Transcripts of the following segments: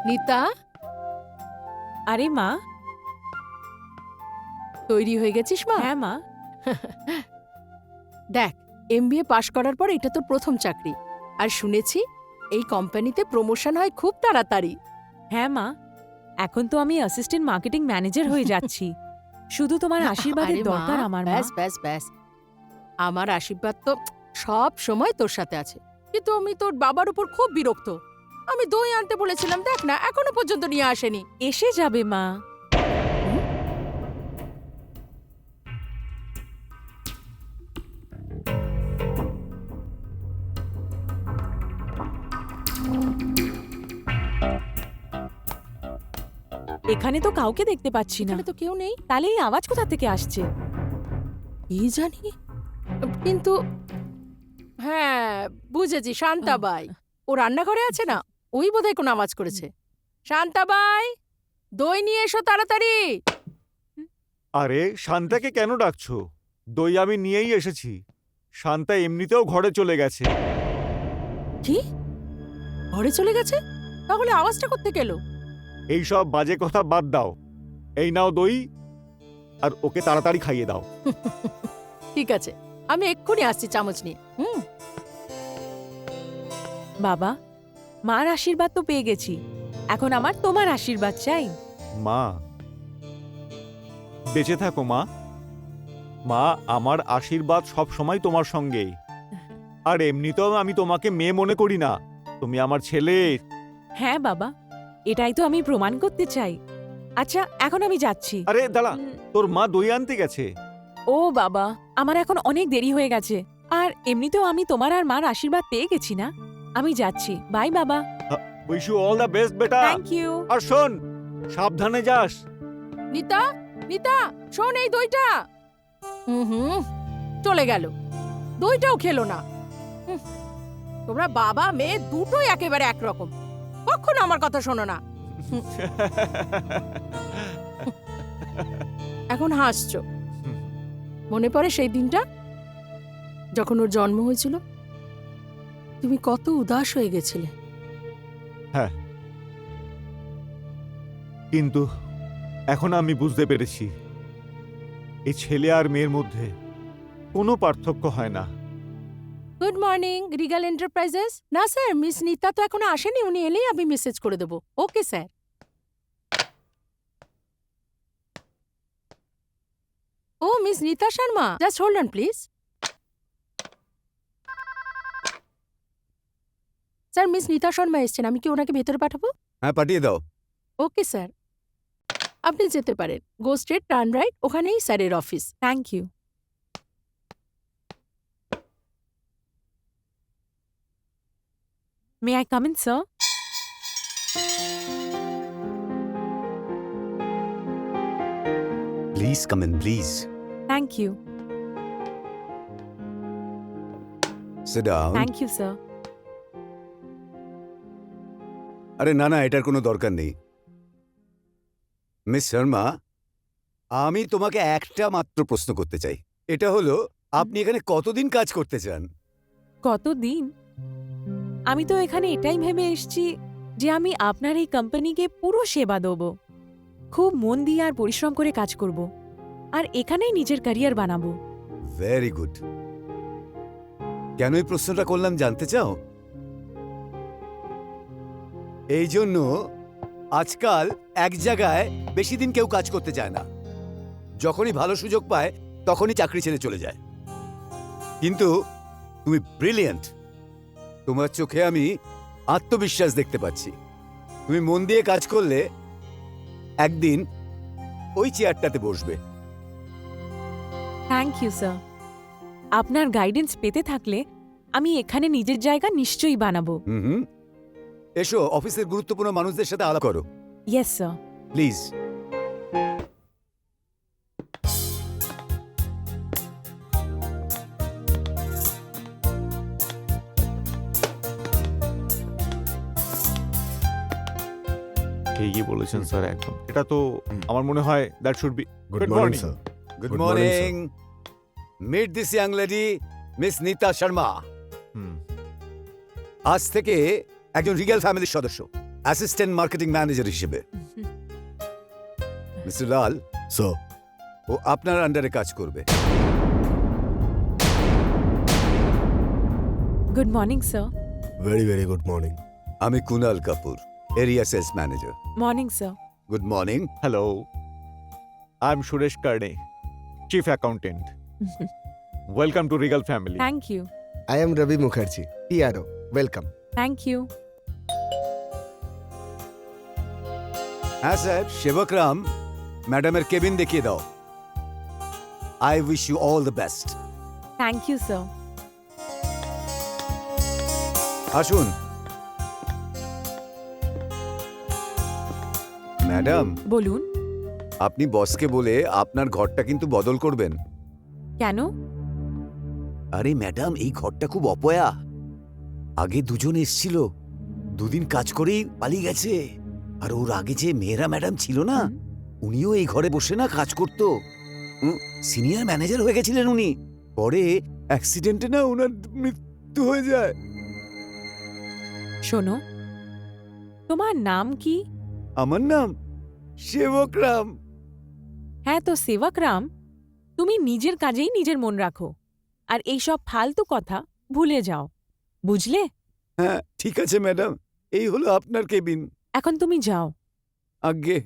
নিতা, আরে মা। তৈরি হয়ে গেছিস মা? হ্যাঁ মা। দেখ, এমবিএ পাশ করার পর এটা তোর প্রথম চাকরি। আর শুনেছি এই কোম্পানিতে প্রমোশন হয় খুব তাড়াতাড়ি। হ্যাঁ মা, এখন তো আমি অ্যাসিস্ট্যান্ট মার্কেটিং ম্যানেজার হয়ে যাচ্ছি। শুধু তোমার আশীর্বাদের আরে মা, দরকার আমার মা। ব্যাস ব্যাস ব্যাস। আমার আশীর্বাদ তো সব সময় তোর সাথে আছে। কিন্তু আমি তোর বাবার উপর খুব বিরক্ত। আমি দই আনতে বলেছিলাম, দেখ না এখনো পর্যন্ত নিয়ে আসেনি। এসে যাবে মা। এখানে তো কাউকে দেখতে পাচ্ছি না। এখানে তো কেউ নেই। তাহলে এই আওয়াজ কোথা থেকে আসছে? কি জানি, কিন্তু হ্যাঁ বুঝেছি, শান্তাবাই। ও রান্নাঘরে আছে না, ওই বোধহয় কোনো আওয়াজ করেছে। শান্তাবাই, দই নিয়ে এসো তাড়াতাড়ি। আরে শান্তাকে কেন ডাকছো? দই আমি নিয়েই এসেছি। শান্তা এমনিতেও ঘরে চলে গেছে। কি, ঘরে চলে গেছে? তাহলে আওয়াজটা কোত্থেকে এলো? এই সব বাজে কথা বাদ দাও। এই নাও দই, আর ওকে তাড়াতাড়ি খাইয়ে দাও। ঠিক আছে, আমি এক্ষুনি আসছি চামচ নিয়ে। বাবা, মার আশীর্বাদ তো পেয়ে গেছি, এখন আমার তোমার আশীর্বাদ চাই। মা, বেঁচে থাকো মা। মা, আমার আশীর্বাদ সব সময় তোমার সঙ্গেই। আর এমনিতেও আমি তোমাকে মেয়ে মনে করি না, তুমি আমার ছেলে। হ্যাঁ বাবা, এটাই তো আমি প্রমাণ করতে চাই। আচ্ছা, এখন আমি যাচ্ছি। আরে দাঁড়া, তোর মা দই আনতে গেছে। ও বাবা, আমার এখন অনেক দেরি হয়ে গেছে। আর এমনিতেও আমি তোমার আর মার আশীর্বাদ পেয়ে গেছি না। আমি যাচ্ছি, বাই বাবা। Wish you all the best বেটা। Thank you. আর শোন, সাবধানে যাস। নিতা, নিতা, শোন এই দইটা। চলে গেল, দইটাও খেলো না। তোমরা বাবা মেয়ে দুটোই একেবারে একরকম, কখনো আমার কথা শোনো না। এখন হাসছো? মনে পড়ে সেই দিনটা যখন ওর জন্ম হয়েছিল? তুমি কত উদাস হয়ে গেছিলে। হ্যাঁ, কিন্তু এখন আমি বুঝতে পেরেছি এই ছেলে আর মেয়ের মধ্যে কোনো পার্থক্য হয় না। Good morning Regal Enterprises. না স্যার, মিস নিতা তো এখনো আসেনি, উনি এলেই আমি মেসেজ করে দেবো। Okay sir. ও Miss Nita Sharma, just hold on please. Sir, Miss Nita Sharma এসছেন, আমি কি ওনাকে ভেতরে পাঠাবো? হ্যাঁ, পাঠিয়ে দাও। ওকে স্যার, আপনি যেতে পারেন। গো স্ট্রেট, টার্ন রাইট, ওখানেই স্যারের অফিস। Thank you. May I come in sir? Please come in, please thank you. Sit down. Thank you sir. আরে না না, এটার কোনো দরকার নেই। মিস শর্মা, আমি তোমাকে একটা মাত্র প্রশ্ন করতে চাই। এটা হলো, আপনি এখানে কতদিন কাজ করতে চান? কতদিন? আমি তো এখানে এটাই ভেবে এসেছি যে আমি আপনার এই কোম্পানিকে পুরো সেবা দেব, খুব মন দিয়ে আর পরিশ্রম করে কাজ করব, আর এখানেই নিজের ক্যারিয়ার বানাবো। Very good. কেন এই প্রশ্নটা করলাম জানতে চাও? এই জন্য আজকাল এক জায়গায় বেশি দিন কেউ কাজ করতে চায় না। যখনই ভালো সুযোগ পায় তখনই চাকরি ছেড়ে চলে যায়। কিন্তু তুমি ব্রিলিয়েন্ট। তোমার চোখে আমি আত্মবিশ্বাস দেখতে পাচ্ছি। তুমি মন দিয়ে কাজ করলে একদিন ওই চেয়ারটাতে বসবে। Thank you sir. আপনার গাইডেন্স পেতে থাকলে আমি এখানে নিজের জায়গা নিশ্চয়ই বানাবো। হুম, এসো, অফিসের গুরুত্বপূর্ণ মানুষদের সাথে আলাপ করো। Yes sir. প্লিজ। ঠিকই বলেছেন স্যার, একদম। এটা তো আমার মনে হয় that should be Good morning, sir. Good Good morning, morning. Meet this young lady, Miss Nita Sharma. আজ থেকে একজন রিগেল ফ্যামিলির সদস্য। অ্যাসিস্ট্যান্ট মার্কেটিং ম্যানেজার হিসেবে। মিস্টার লাল, So, ও আপনার আন্ডারে কাজ করবে। Good morning sir. very, very good morning. আমি Kunal Kapoor, area sales manager. Morning sir. Good morning. Hello, I am Suresh Karde, chief accountant. Welcome to regal family. Thank you. I am Ravi Mukherjee, PRO. Welcome. Thank you. হ্যাঁ sir, Sebakram ম্যাডামের cabin দেখিয়ে দাও। I wish you all the best. Thank you sir. আসুন। Madam, বলুন। আপনি বসকে বলে আপনার ঘরটা কিন্তু বদল করবেন। কেন? আরে ম্যাডাম, এই ঘরটা খুব অপয়া। আগে দুজন এসছিল, দুদিন কাজ করেই পালিয়ে গেছে। আর ওর আগে যে মেয়েরা ম্যাডাম ছিল না, উনিও এই ঘরে বসে না কাজ করত। সিনিয়র ম্যানেজার হয়ে গেছিলেন উনি। পরে অ্যাক্সিডেন্টে না ওনার মৃত্যু হয়ে যায়। শোনো, তোমার নাম কি? আমার নাম সেবকরাম। হ্যাঁ, তো সেবকরাম, তুমি নিজের কাজেই নিজের মন রাখো আর এইসব ফালতু কথা ভুলে যাও, বুঝলে? হ্যাঁ ঠিক আছে ম্যাডাম, এই হলো আপনার কেবিন। এখন তুমি যাও। আগে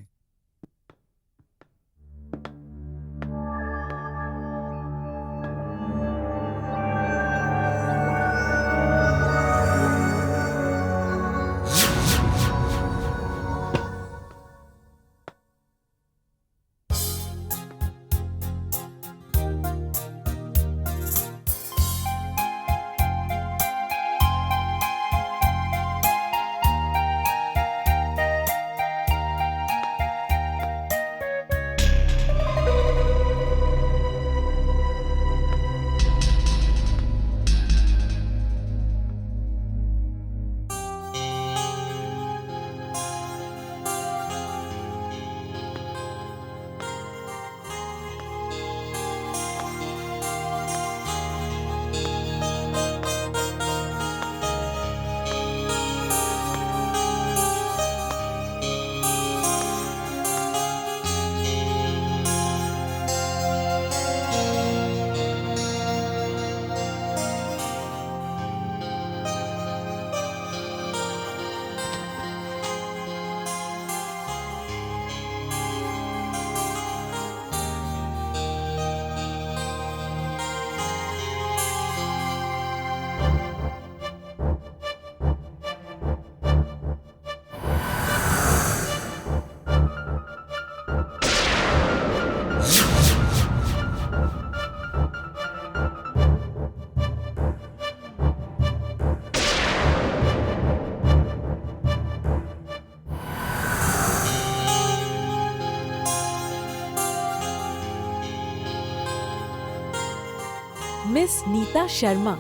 মিস নীতা শর্মা,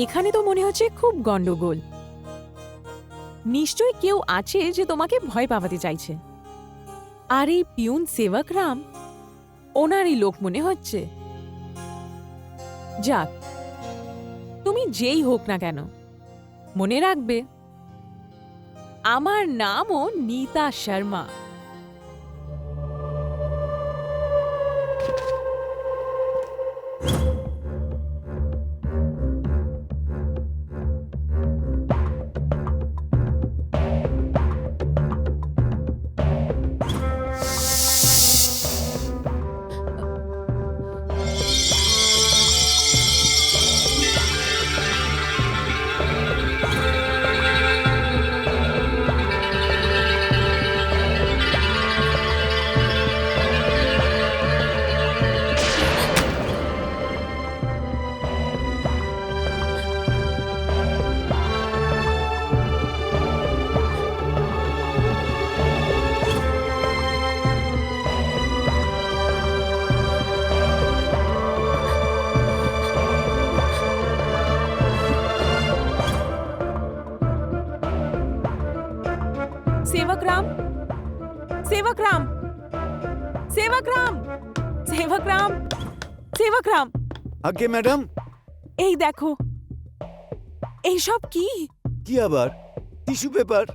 এখানে তো মনে হচ্ছে খুব গন্ডগোল। নিশ্চয়ই কেউ আছে যে তোমাকে ভয় পাওয়াতে চাইছে। আর এই পিউন সেবকরাম ওনারই লোক মনে হচ্ছে। যাক, তুমি যেই হোক না কেন, মনে রাখবে আমার নামও নীতা শর্মা। सेवकराम, सेवकराम, सेवकराम, सेवकराम, सेवकराम। আগে ম্যাডাম, এই দেখো, এইসব কি? কি আবার? Tissue paper.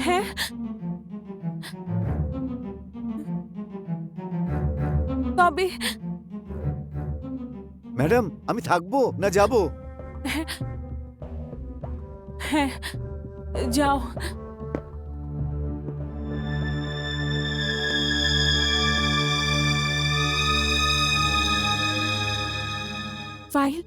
হ্যাঁ তবে ম্যাডাম, আমি থাকবো না যাবো? হ্যাঁ যাও। ফাইল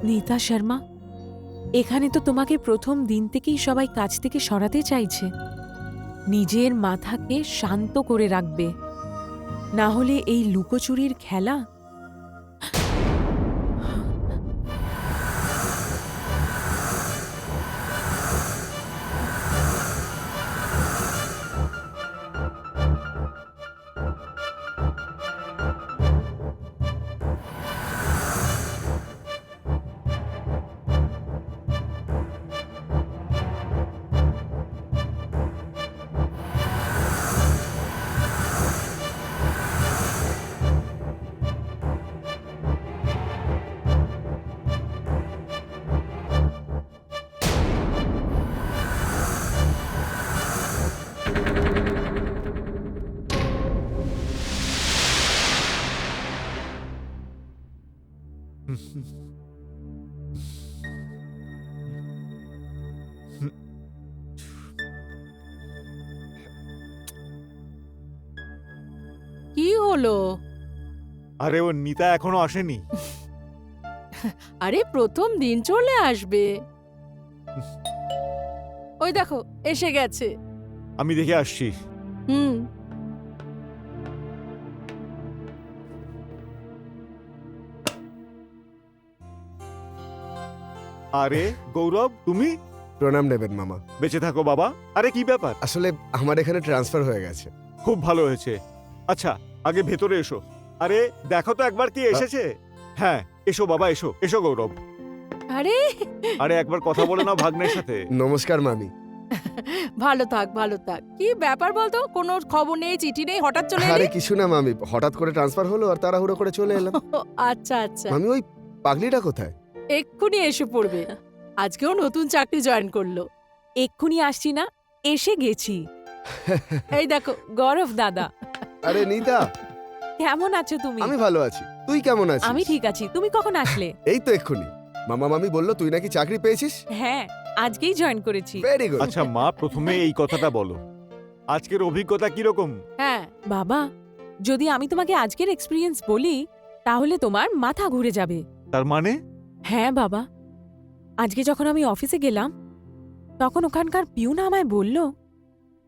নীতা শর্মা, এখানে তো তোমাকে প্রথম দিন থেকেই সবাই কাজ থেকে সরাতে চাইছে। নিজের মাথাকে শান্ত করে রাখবে, না হলে এই লুকোচুরির খেলা কি হলো? আরে ও নিতা এখনো আসেনি। আরে প্রথম দিন চলে আসবে। ওই দেখো এসে গেছে। আমি দেখে আসছি। হুম। আরে গৌরব, তুমি? প্রণাম নেবেন মামা। বেঁচে থাকো বাবা। আরে কি ব্যাপার? আসলে আমার এখানে ট্রান্সফার হয়ে গেছে। খুব ভালো হয়েছে। আচ্ছা, আগে ভেতরে এসো। আরে দেখো তো একবার কি এসেছে। হ্যাঁ, এসো বাবা, এসো এসো গৌরব। আরে আরে একবার কথা বলে নাও ভাগ্নের সাথে। নমস্কার মামি। ভালো থাক ভালো থাক। কি ব্যাপার বলতো? কোনো খবর নেই, চিঠি নেই, হঠাৎ চলে আরে এলি? কিছু না মামি, হঠাৎ করে ট্রান্সফার হলো আর তাড়াহুড়ো করে চলে এলাম। আচ্ছা আচ্ছা, মামি ওই পাগলিটা কোথায়? এক্ষুনি এসে পড়বে। আজকেও নতুন চাকরি জয়েন করলো। এক্ষুনি আসছি না, এসে গেছি। এই দেখো। গৌরব দাদা, আরে নিতা, কেমন আছো তুমি? আমি ভালো আছি। তুই কেমন আছিস? আমি ঠিক আছি। তুমি কখন আসলে? এই তো এক্ষুনি। মামা মামি বললো তুই নাকি চাকরি পেয়েছিস। হ্যাঁ, আজকেই জয়েন করেছি। Very good. আচ্ছা মা, প্রথমে এই কথাটা বলো, আজকের অভিজ্ঞতা কিরকম? হ্যাঁ, বাবা, যদি আমি তোমাকে আজকের এক্সপিরিয়েন্স বলি তাহলে তোমার মাথা ঘুরে যাবে। তার মানে? হ্যাঁ বাবা, আজকে যখন আমি অফিসে গেলাম তখন ওখানকার পিউন আমায় বলল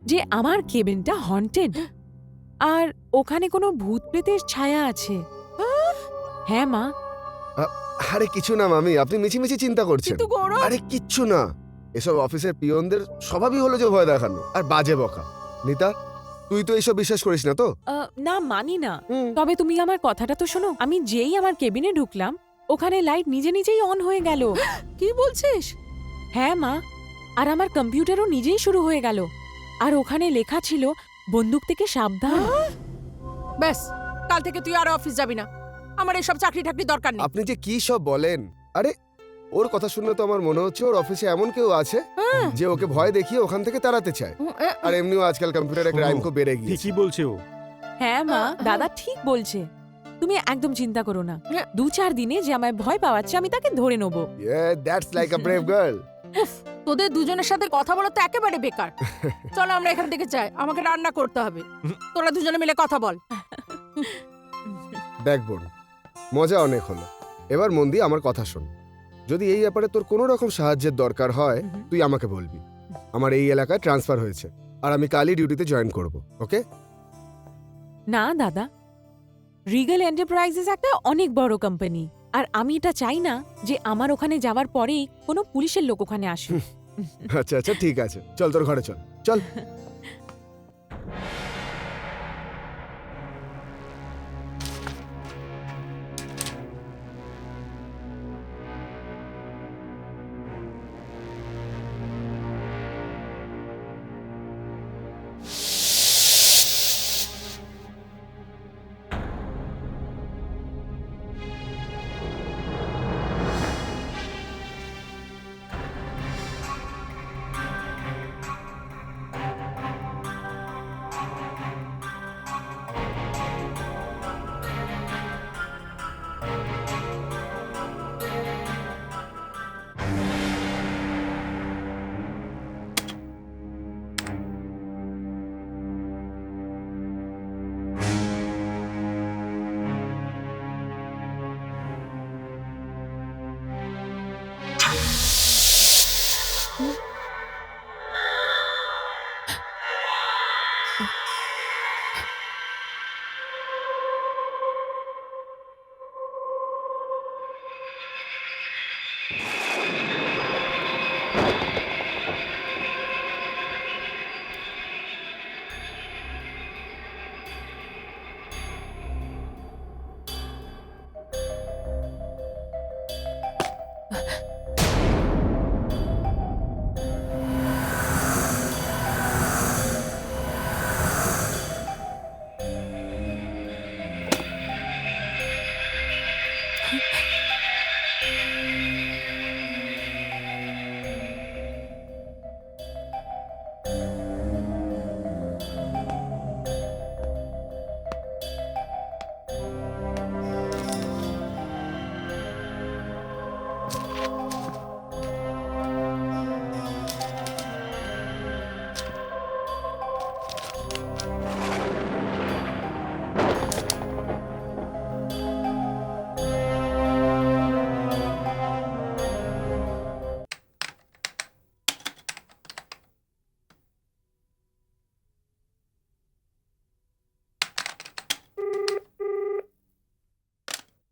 যে আমার কেবিনটা হন্টেড আর ওখানে কোনো ভূত প্রেতের ছায়া আছে। হ্যাঁ মা। আরে কিছু না মামি, আপনি মিছিমিছি চিন্তা করছেন। কিন্তু গৌরব। আরে কিচ্ছু না, এসব অফিসের পিয়নদের স্বভাবই হলো যে ভয় দেখানো আর বাজে বকা। নিতা, তুই তো এইসব বিশ্বাস করিস না তো? না মানি না, হুম। তবে তুমি আমার কথাটা তো শোনো। আমি যেই আমার কেবিনে ঢুকলাম ওখানে লাইট নিজে নিজেই অন হয়ে গেল। কি বলছিস? হ্যাঁ মা, আর আমার কম্পিউটারও নিজেই শুরু হয়ে গেল। আর ওখানে লেখা ছিল বন্দুক থেকে সাবধান। ব্যাস, কাল থেকে তুই আর অফিস যাবি না। আমার এসব চাকরি টাকরি দরকার নেই। আপনি যে কি সব বলেন। আরে ওর কথা শুনলে তো আমার মনে হচ্ছে ওর অফিসে এমন কেউ আছে যে ওকে ভয় দেখিয়ে ওখান থেকে তাড়াতে চায়। আর এমনিও আজকাল কম্পিউটারে শোনো, ক্রাইম খুব বেড়ে গিয়েছে। ঠিকই বলছে ও। হ্যাঁ মা, দাদা ঠিক বলছে। তুমি একদম চিন্তা করো না। 2-4 দিনে যে আমায় ভয় পাওয়াচ্ছে আমি তাকে ধরে নেব। Yeah, that's like a brave girl. উফ, তোদের দুজনের সাথে কথা বলা তো একেবারে বেকার। চলো আমরা এখান থেকে যাই, আমাকে রান্না করতে হবে। তোরা দুজনে মিলে কথা বল। দেখ বোন, মজা অনেক হলো। এবার মন দিয়ে আমার কথা শোন। যদি এই ব্যাপারে তোর কোনো রকম সাহায্যের দরকার হয় তুই আমাকে বলবি। আমার এই এলাকায় ট্রান্সফার হয়েছে আর আমি কালই ডিউটিতে জয়েন করব। ওকে? না দাদা, রিগেল এন্টারপ্রাইজেস একটা অনেক বড় কোম্পানি আর আমি এটা চাই না যে আমার ওখানে যাওয়ার পরেই কোনো পুলিশের লোক ওখানে আসে। আচ্ছা আচ্ছা ঠিক আছে, চল তোর ঘরে চল চল।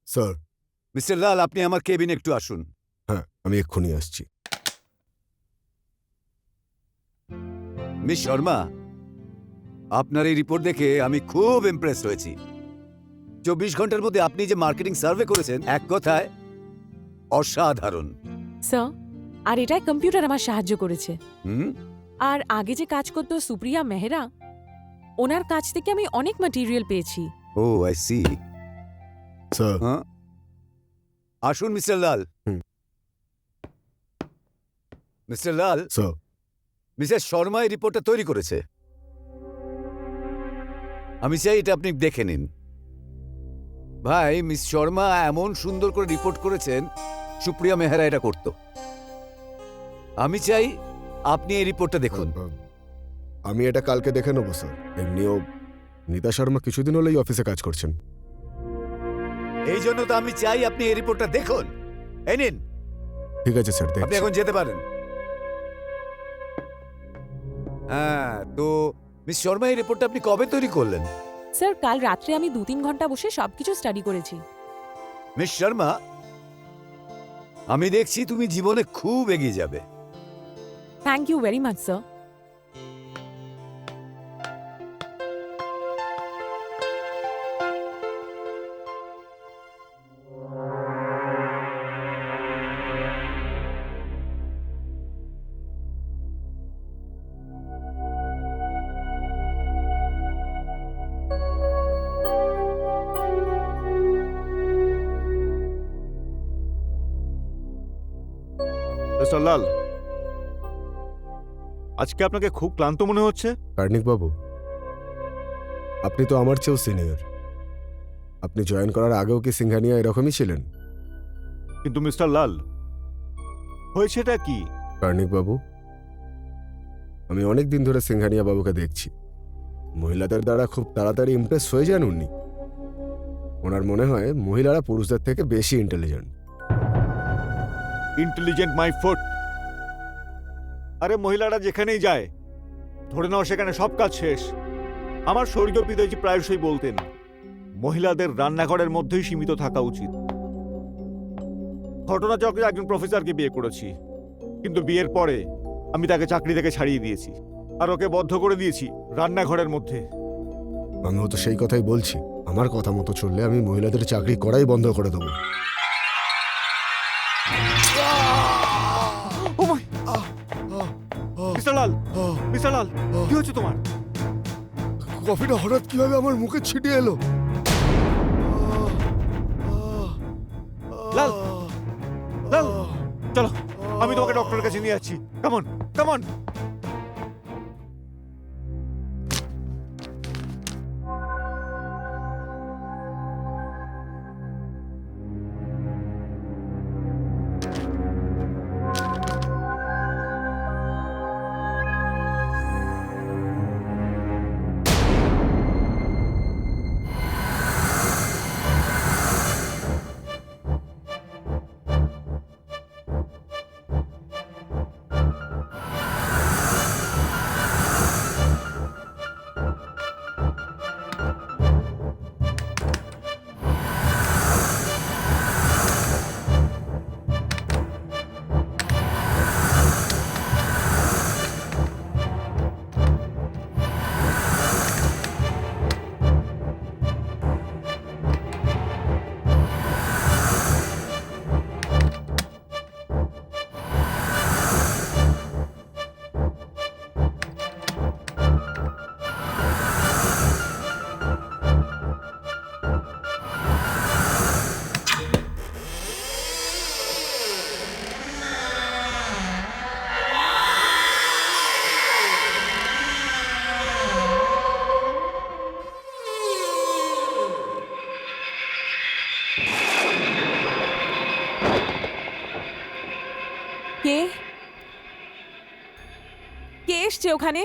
স্যার। মিস্টার লাল, আপনি আমার কেবিনে একটু আসুন। হ্যাঁ, আমি এক্ষুনি আসছি। মিস শর্মা, আপনার এই রিপোর্ট দেখে আমি খুব ইমপ্রেস হয়েছি। 24 ঘন্টার মধ্যে আপনি যে মার্কেটিং সার্ভে করেছেন, এক কথায় অসাধারণ। স্যার, আর এটাই কম্পিউটার আমার সাহায্য করেছে। হুম, আর আগে যে কাজ করতো সুপ্রিয়া মেহরা, ওনার কাছ থেকে আমি অনেক ম্যাটেরিয়াল পেয়েছি। ও আই সি। স্যার। হ্যাঁ, আসুন মিস্টার লাল। হুম। মিস্টার লাল, স্যার। মিসেস শর্মা এই রিপোর্টটা তৈরি করেছে। আমি চাই এটা আপনি দেখে নিন। ভাই, মিস শর্মা এমন সুন্দর করে রিপোর্ট করেছেন, সুপ্রিয়া মেহরা এটা করত। আমি চাই আপনি এই রিপোর্টটা দেখুন। আমি এটা কালকে দেখে নেবো স্যার। এমনিও নিতা শর্মা কিছুদিন হলেই অফিসে কাজ করছেন। এই জন্য তো আমি চাই আপনি এই রিপোর্টটা দেখুন। এই নিন, ঠিক আছে স্যার, আপনি দেখছি। এখন যেতে পারেন। হ্যাঁ, তো মিস শর্মা এই রিপোর্টটা আপনি কবে তৈরি করলেন? স্যার, কাল রাত্রে আমি 2-3 ঘন্টা বসে সবকিছু স্টাডি করেছি। মিস শর্মা, আমি দেখছি তুমি জীবনে খুব এগিয়ে যাবে। Thank you very much sir. Mister Lal, আজকে আপনাকে খুব ক্লান্ত মনে হচ্ছে। কার্নিক বাবু, আপনি তো আমার চেয়েও সিনিয়র। আপনি জয়েন করার আগেও কি সিংহানিয়া এরকমই ছিলেন? কিন্তু মিস্টার লাল, হয়েছেটা কি? কার্নিক বাবু, আমি অনেক দিন ধরে সিংহানিয়া বাবুকে দেখছি। মহিলাদের দ্বারা খুব তাড়াতাড়ি ইমপ্রেস হয়ে যান উনি। ওনার মনে হয় মহিলারা পুরুষদের থেকে বেশি ইন্টেলিজেন্ট। Intelligent my foot. আরে মহিলারা যেখানেই যায়, ধরে নাও সেখানে সব কাজ শেষ। আমার স্বর্গীয় পিতাজি প্রায়শই বলতেন, মহিলাদের রান্নাঘরের মধ্যেই সীমিত থাকা উচিত। ঘটনাচক্রে একজন প্রফেসরকে বিয়ে করেছি, কিন্তু বিয়ের পরে আমি তাকে চাকরি থেকে ছাড়িয়ে দিয়েছি আর ওকে বদ্ধ করে দিয়েছি রান্নাঘরের মধ্যে। আমিও তো সেই কথাই বলছি, আমার কথা মতো চললে আমি মহিলাদের চাকরি করাই বন্ধ করে দেবো। ও মাই মিস্টার লাল, মিস্টার লাল, কি হচ্ছে তোমার? কফিটা হঠাৎ কিভাবে আমার মুখে ছিটিয়ে এলো? লাল, লাল, চলো আমি তোমাকে ডক্টরের কাছে নিয়ে যাচ্ছি। Come on come on. কে কে এসছে ওখানে?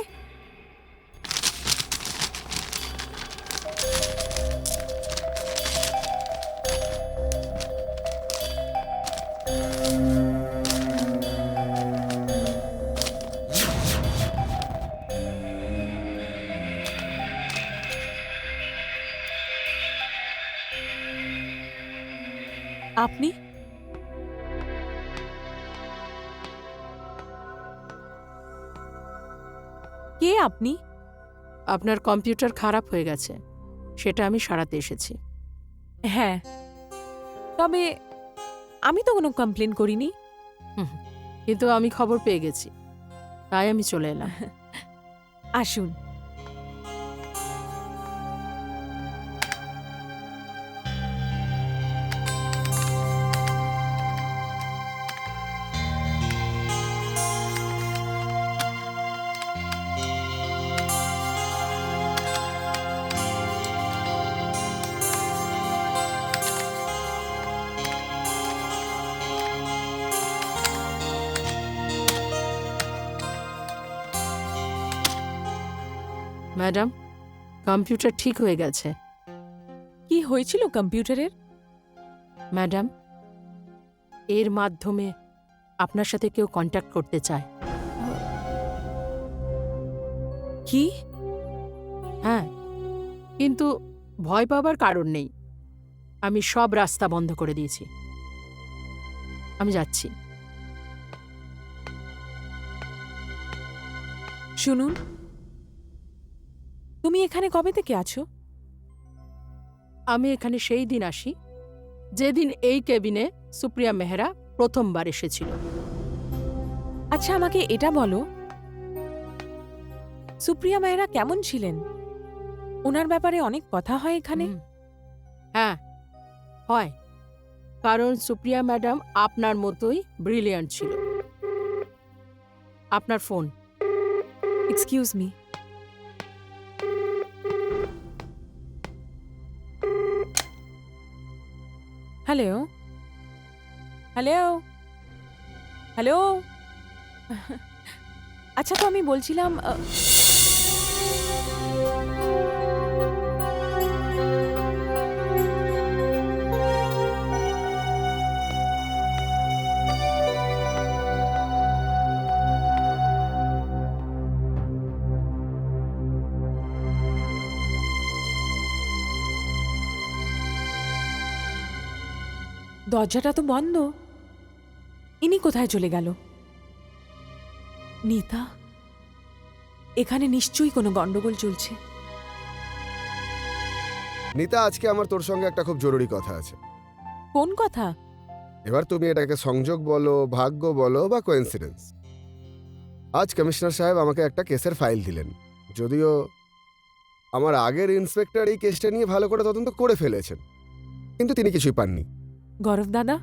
আপনি? কে আপনি? আপনার কম্পিউটার খারাপ হয়ে গেছে, সেটা আমি সারাতে এসেছি। হ্যাঁ, তবে আমি তো কোনো কমপ্লেন করিনি। কিন্তু আমি খবর পেয়ে গেছি, তাই আমি চলে এলাম। আসুন। ম্যাডাম, কম্পিউটার ঠিক হয়ে গেছে। কি হয়েছিল কম্পিউটারের? ম্যাডাম, এর মাধ্যমে আপনার সাথে কেউ কন্ট্যাক্ট করতে চায়। কি? হ্যাঁ, কিন্তু ভয় পাবার কারণ নেই। আমি সব রাস্তা বন্ধ করে দিয়েছি। আমি যাচ্ছি। শুনুন, তুমি এখানে কবে থেকে আছো? আমি এখানে সেই দিন আসি যেদিন এই কেবিনে সুপ্রিয়া মেহরা প্রথমবার এসেছিল। আচ্ছা, আমাকে এটা বলো, সুপ্রিয়া মেহরা কেমন ছিলেন? ওনার ব্যাপারে অনেক কথা হয় এখানে। হ্যাঁ, হয়, কারণ সুপ্রিয়া ম্যাডাম আপনার মতোই ব্রিলিয়ান্ট ছিল। আপনার phone. Excuse me. Hello hello hello. আচ্ছা, তো আমি বলছিলাম দরজাটা তো বন্ধ। ইনি কোথায় চলে গেল? নিতা, এখানে নিশ্চয়ই কোনো গন্ডগোল চলছে। নিতা, আজকে আমার তোর সঙ্গে একটা খুব জরুরি কথা আছে। কোন কথা? এবার তুমি এটাকে সংযোগ বলো, ভাগ্য বলো বা কোইন্সিডেন্স। আজ কমিশনার সাহেব আমাকে একটা কেসের ফাইল দিলেন। যদিও আমার আগের ইন্সপেক্টর এই কেসটা নিয়ে ভালো করে তদন্ত করে ফেলেছেন, কিন্তু তিনি কিছুই পাননি। গৌরব দাদা,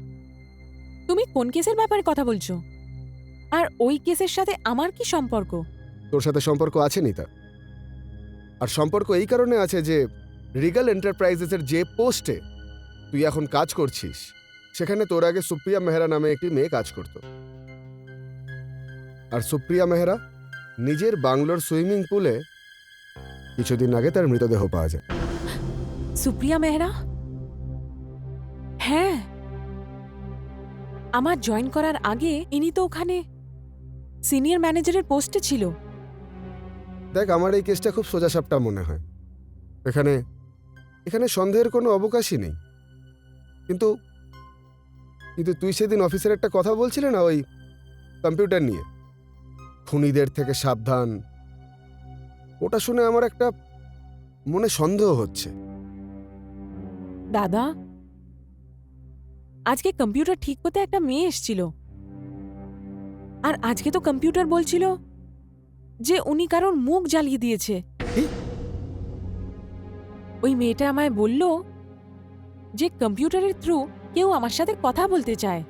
তুমি কোন কেসের ব্যাপারে কথা বলছো? আর ওই কেসের সাথে আমার কি সম্পর্ক? তোর সাথে সম্পর্ক আছে নিতা, আর সম্পর্ক এই কারণে আছে যে রিগাল এন্টারপ্রাইজেসের যে পোস্টে তুই এখন কাজ করছিস, সেখানে তোর আগে সুপ্রিয়া মেহরা নামে একটি মেয়ে কাজ করত। আর সুপ্রিয়া মেহরা নিজের বাংলোর সুইমিং পুলে কিছুদিন আগে তার মৃতদেহ পাওয়া যায়। সুপ্রিয়া মেহরা? হ্যাঁ, আমার জয়েন করার আগে ইনি তো ওখানে সিনিয়র ম্যানেজারের পোস্টে ছিল। দেখ, আমার এই কেসটা খুব সোজাসাপটা মনে হয়। এখানে এখানে সন্দেহের কোনো অবকাশই নেই। কিন্তু কিন্তু তুই সেদিন অফিসের একটা কথা বলছিলে না, ওই কম্পিউটার নিয়ে, খুনিদের থেকে সাবধান, ওটা শুনে আমার একটা মনে সন্দেহ হচ্ছে। দাদা, আজকে কম্পিউটার ঠিক করতে একটা মেয়ে এসেছিল, আর আজকে তো কম্পিউটার বলছিল যে উনি কারোর মুখ জ্বালিয়ে দিয়েছে। কি? ওই মেয়েটা আমায় বলল যে কম্পিউটারের থ্রু কেউ আমার সাথে কথা বলতে চায়।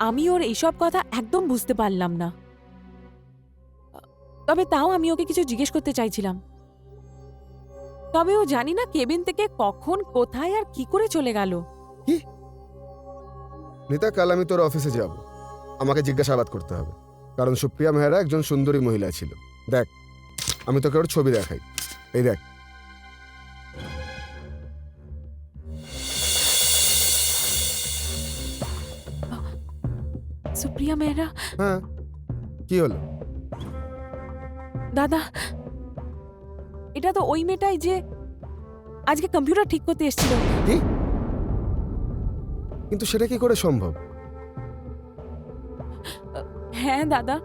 আমি ওর এইসব কথা একদম বুঝতে পারলাম না, তবে তাও আমি ওকে কিছু জিজ্ঞেস করতে চাইছিলাম। তবে ও জানি না কেবিন থেকে কখন, কোথায় আর কি করে চলে গেল। নিতা, কাল আমি তোর অফিসে যাব। আমাকে জিজ্ঞাসাবাদ করতে হবে, কারণ সুপ্রিয়া মেহরা একজন সুন্দরী মহিলা ছিল। দেখ, আমি তোকে ওর ছবি দেখাই। এই দেখ। সুপ্রিয়া মেহরা? হ্যাঁ, কি হলো? দাদা, এটা তো ওই মেয়েটাই যে আজকে কম্পিউটার ঠিক করতে এসেছিল। কি? কিন্তু সেটা কি করে সম্ভব? হ্যাঁ দাদা,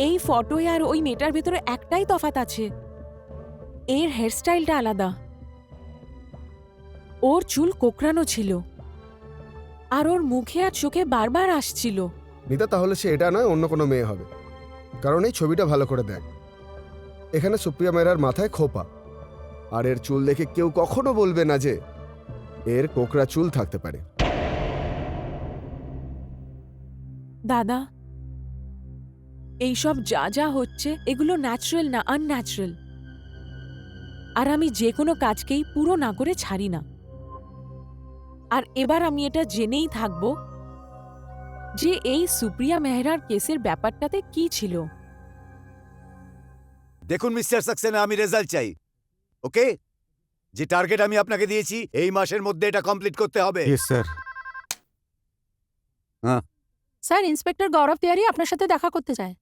এই ফটোয় আর ওই মেয়েটার ভেতরে একটাই তফাৎ আছে, এর হেয়ারস্টাইলটা আলাদা। ওর চুল কোকড়ানো ছিল, আর ওর মুখে আর চোখে বারবার আসছিল। নিতা, তাহলে সে এটা নয়, অন্য কোনো মেয়ে হবে। কারণ এই ছবিটা ভালো করে দেখ, এখানে সুপ্রিয়া মেহরার মাথায় খোপা, আর এর চুল দেখে কেউ কখনো বলবে না যে এর কোকড়া চুল থাকতে পারে। দাদা, এইসব যা যা হচ্ছে এগুলো ন্যাচারাল না, আনন্যাচারাল। আর আমি যে কোনো কাজকেই পুরো না করে ছাড়ি না। আর এবার আমি এটা জেনেই থাকব যে এই সুপ্রিয়া মেহরার কেসের ব্যাপারটাতে কি ছিল। দেখুন মিস্টার সাক্সেনা, আমি রেজাল্ট চাই। ওকে, যে টার্গেট আমি আপনাকে দিয়েছি এই মাসের মধ্যে এটা কমপ্লিট করতে হবে। স্যার। স্যার, ইন্সপেক্টর গৌরব তিওয়ারি আপনার সাথে দেখা করতে চায়।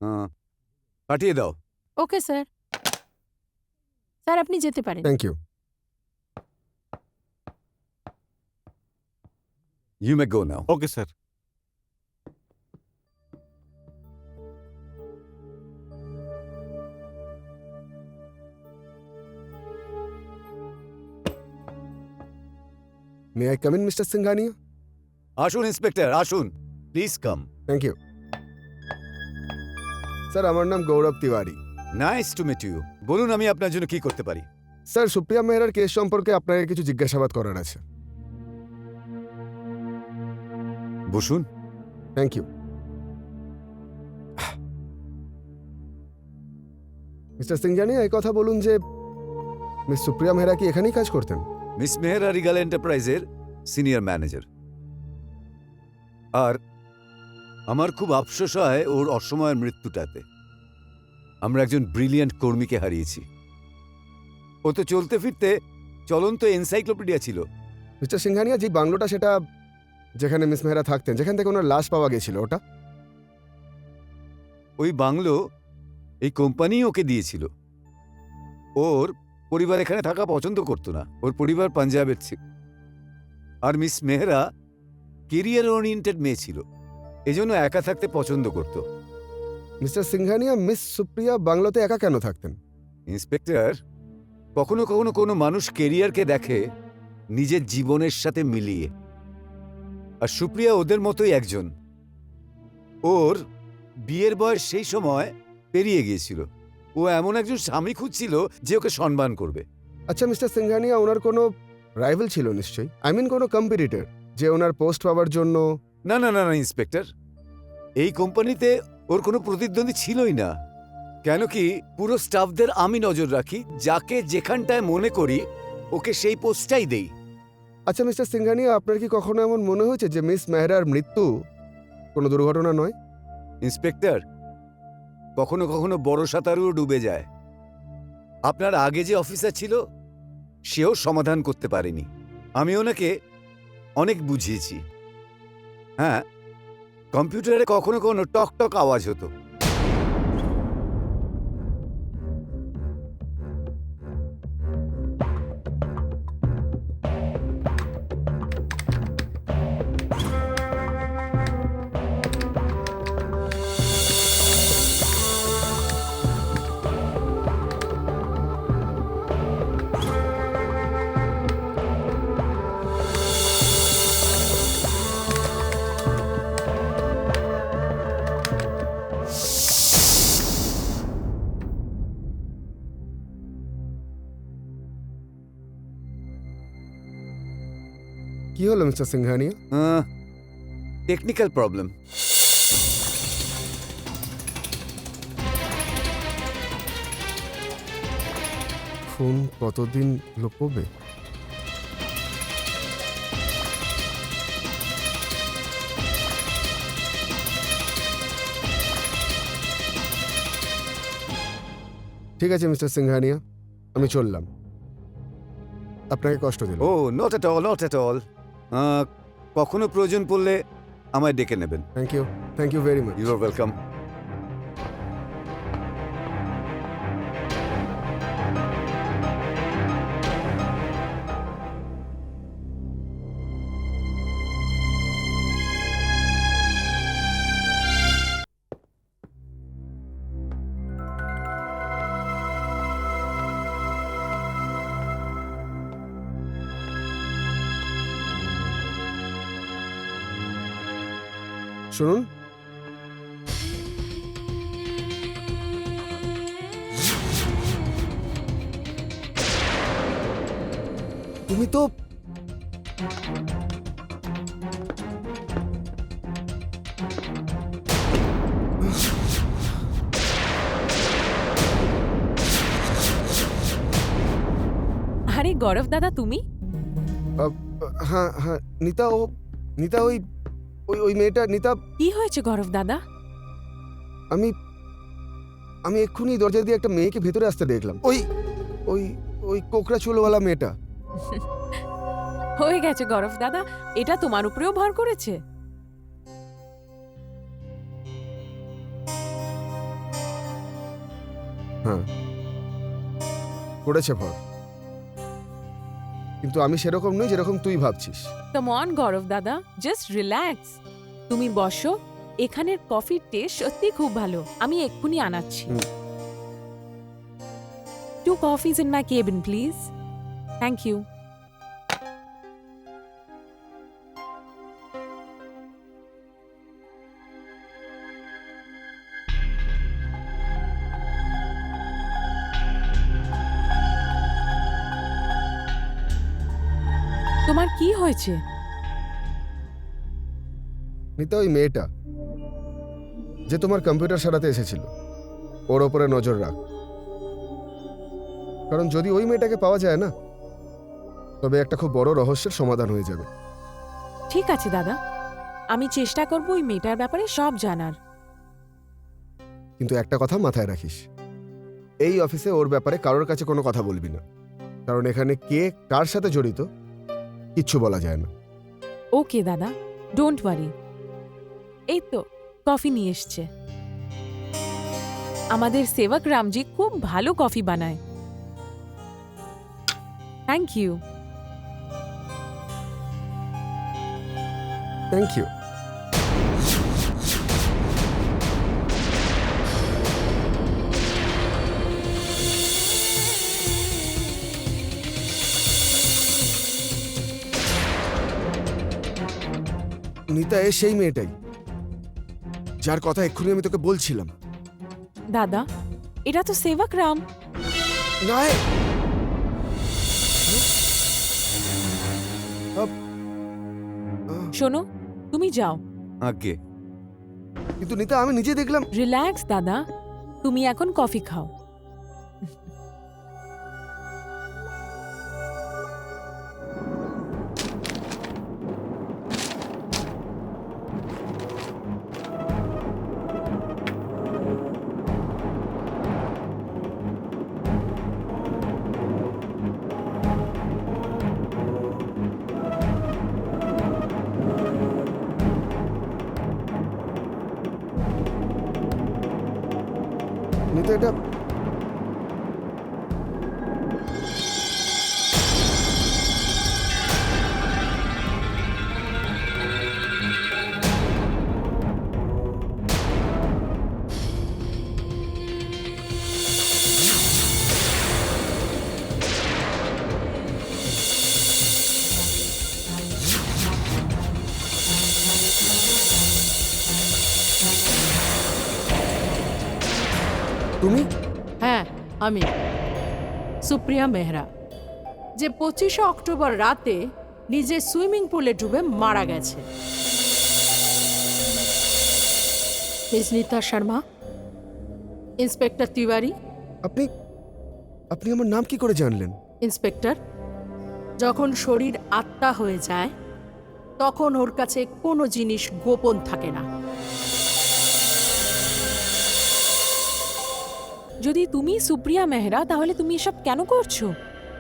হ্যাঁ, পাঠিয়ে দাও। Okay sir. স্যার, আপনি যেতে পারেন। Thank you. You may go now. Okay sir. May I come in, Mister Singhania? আসুন ইন্সপেক্টর, আসুন, please come. Thank you. Sir, আমার নাম Gaurav Tiwari. Nice to meet you. বলুন, আমি আপনার জন্য কি করতে পারি? স্যার, সুপ্রিয়া মেহরার কেস সম্পর্কে আপনাকে কিছু জিজ্ঞাসাবাদ করার আছে। বসুন। Thank you. মিস্টার সিংঘানিয়া, এই কথা বলুন যে মিস সুপ্রিয়া মেহরা কি এখানেই কাজ করতেন? মিস মেহরা রিগাল এন্টারপ্রাইজের সিনিয়র ম্যানেজার। আর আমার খুব আফসোস হয় ওর অসময়ের মৃত্যুটাতে। আমরা একজন ব্রিলিয়ান্ট কর্মীকে হারিয়েছি। ও তো চলতে ফিরতে চলন্ত এনসাইক্লোপিডিয়া ছিল। মিস্টার সিংঘানিয়া, যে বাংলোটা, সেটা যেখানে মিস মেহরা থাকতেন, যেখান থেকে ওনার লাশ পাওয়া গেছিল, ওটা? ওই বাংলো এই কোম্পানি ওকে দিয়েছিল। ওর পরিবার এখানে থাকা পছন্দ করতো না। ওর পরিবার পাঞ্জাবের ছিল। আর মিস মেহরা কেরিয়ার ওরিয়েন্টেড মেয়ে ছিল। এজন্য একা থাকতে পছন্দ করত। মিস্টার সিংঘানিয়া, মিস সুপ্রিয়া বাংলোতে একা কেন থাকতেন? ইন্সপেক্টর, কখনো কখনো কোনো মানুষ কেরিয়ারকে দেখে নিজের জীবনের সাথে মিলিয়ে, আর সুপ্রিয়া ওদের মতোই একজন। ওর বিয়ের বয়স সেই সময় পেরিয়ে গিয়েছিল। ও এমন একজন স্বামী খুঁজছিল যে ওকে সম্মান করবে। আচ্ছা মিস্টার সিংঘানিয়া, ওনার কোনো রাইভাল ছিল নিশ্চয়ই, আই মিন কোনো কম্পিটিটর, যে ওনার পোস্ট পাওয়ার জন্য? না না না না ইন্সপেক্টর, এই কোম্পানিতে ওর কোনো প্রতিদ্বন্দ্বী ছিলই না। কেন কি পুরো স্টাফদের আমি নজর রাখি, যাকে যেখানটায় মনে করি ওকে সেই পোস্টটাই দেই। আচ্ছা মিস্টার সিংঘানিয়া, আপনার কি কখনো এমন মনে হয়েছে যে মিস মেহরার মৃত্যু কোনো দুর্ঘটনা নয়? ইন্সপেক্টর, কখনো কখনো বড় সাঁতারুও ডুবে যায়। আপনার আগে যে অফিসার ছিল সেও সমাধান করতে পারেনি। আমি ওনাকে অনেক বুঝিয়েছি। হ্যাঁ, কম্পিউটারে কখনো কখনো টক টক আওয়াজ হতো। কি হলো mister Singhania? Technical problem. Phone কতদিন লোপবে? ঠিক আছে মিস্টার সিংঘানিয়া, আমি চললাম। আপনাকে কষ্ট দিল? Oh not at all, not at all. কখনো প্রয়োজন পড়লে আমায় ডেকে নেবেন। Thank you very much. You are welcome. শুনুন, তুমি তো আরে গৌরব দাদা, তুমি? হ্যাঁ হ্যাঁ, নিতা ওই ওই ওই মেয়েটা নিতা। কি হয়েছে গৌরব দাদা? আমি আমি এক্ষুনি দরজা দিয়ে একটা মেয়েকে ভেতরে আসতে দেখলাম। ওই ওই ওই কোকড়া চুলওয়ালা মেয়েটা। হয়ে গেছে গৌরব দাদা, এটা তোমার উপরেও ভর করেছে। হ্যাঁ, করেছে ভর, কিন্তু আমি সেরকম নই যেরকম তুই ভাবছিস। কাম অন গৌরব দাদা, জাস্ট রিল্যাক্স। তুমি বসো, এখানের কফির টেস্ট সত্যি খুব ভালো। আমি এক্ষুনি আনাচ্ছি। 2 coffees in my cabin, please. Thank you. তোমার কি হয়েছে? নিতা, ওই মেয়েটা যে তোমার কম্পিউটার সারাতে এসেছিল, ওর ওপরে নজর রাখ। কারণ যদি ওই মেয়েটাকে পাওয়া যায় না, তবে একটা খুব বড় রহস্যের সমাধান হয়ে যাবে। ঠিক আছে দাদা, আমি চেষ্টা করব ওই মেয়েটার ব্যাপারে সব জানার। কিন্তু একটা কথা মাথায় রাখিস, এই অফিসে ওর ব্যাপারে কারোর কাছে কোনো কথা বলবি না। কারণ এখানে কে কার সাথে জড়িত কিচ্ছু বলা যায় না। ওকে দাদা, ডোন্ট ওয়ারি। এই তো কফি নিয়ে এসছে। আমাদের সেবক রামজি খুব ভালো কফি বানায়। Thank you. Thank you. Nita সেই মেয়েটাই, যার কথা এক্ষুনি আমি তোকে বলছিলাম। দাদা, এটা তো সেবক রাম। নয়, শোনো, তুমি যাও। আগে কিন্তু নিতা আমি নিজে দেখলাম। রিল্যাক্স দাদা, তুমি এখন কফি খাও। নিতা এটা তুমি? হ্যাঁ, আমি সুপ্রিয়া মেহরা, যে 25শে অক্টোবর রাতে নিজে সুইমিং পুলে ডুবে মারা গেছে। Miss Nita Sharma, inspector Tiwari. আপনি আপনি আমার নাম কি করে জানলেন? ইন্সপেক্টর, যখন শরীর আত্মা হয়ে যায় তখন ওর কাছে কোনো জিনিস গোপন থাকে না। যদি তুমি সুপ্রিয়া মেহরা, তাহলে তুমি এসব কেন করছো?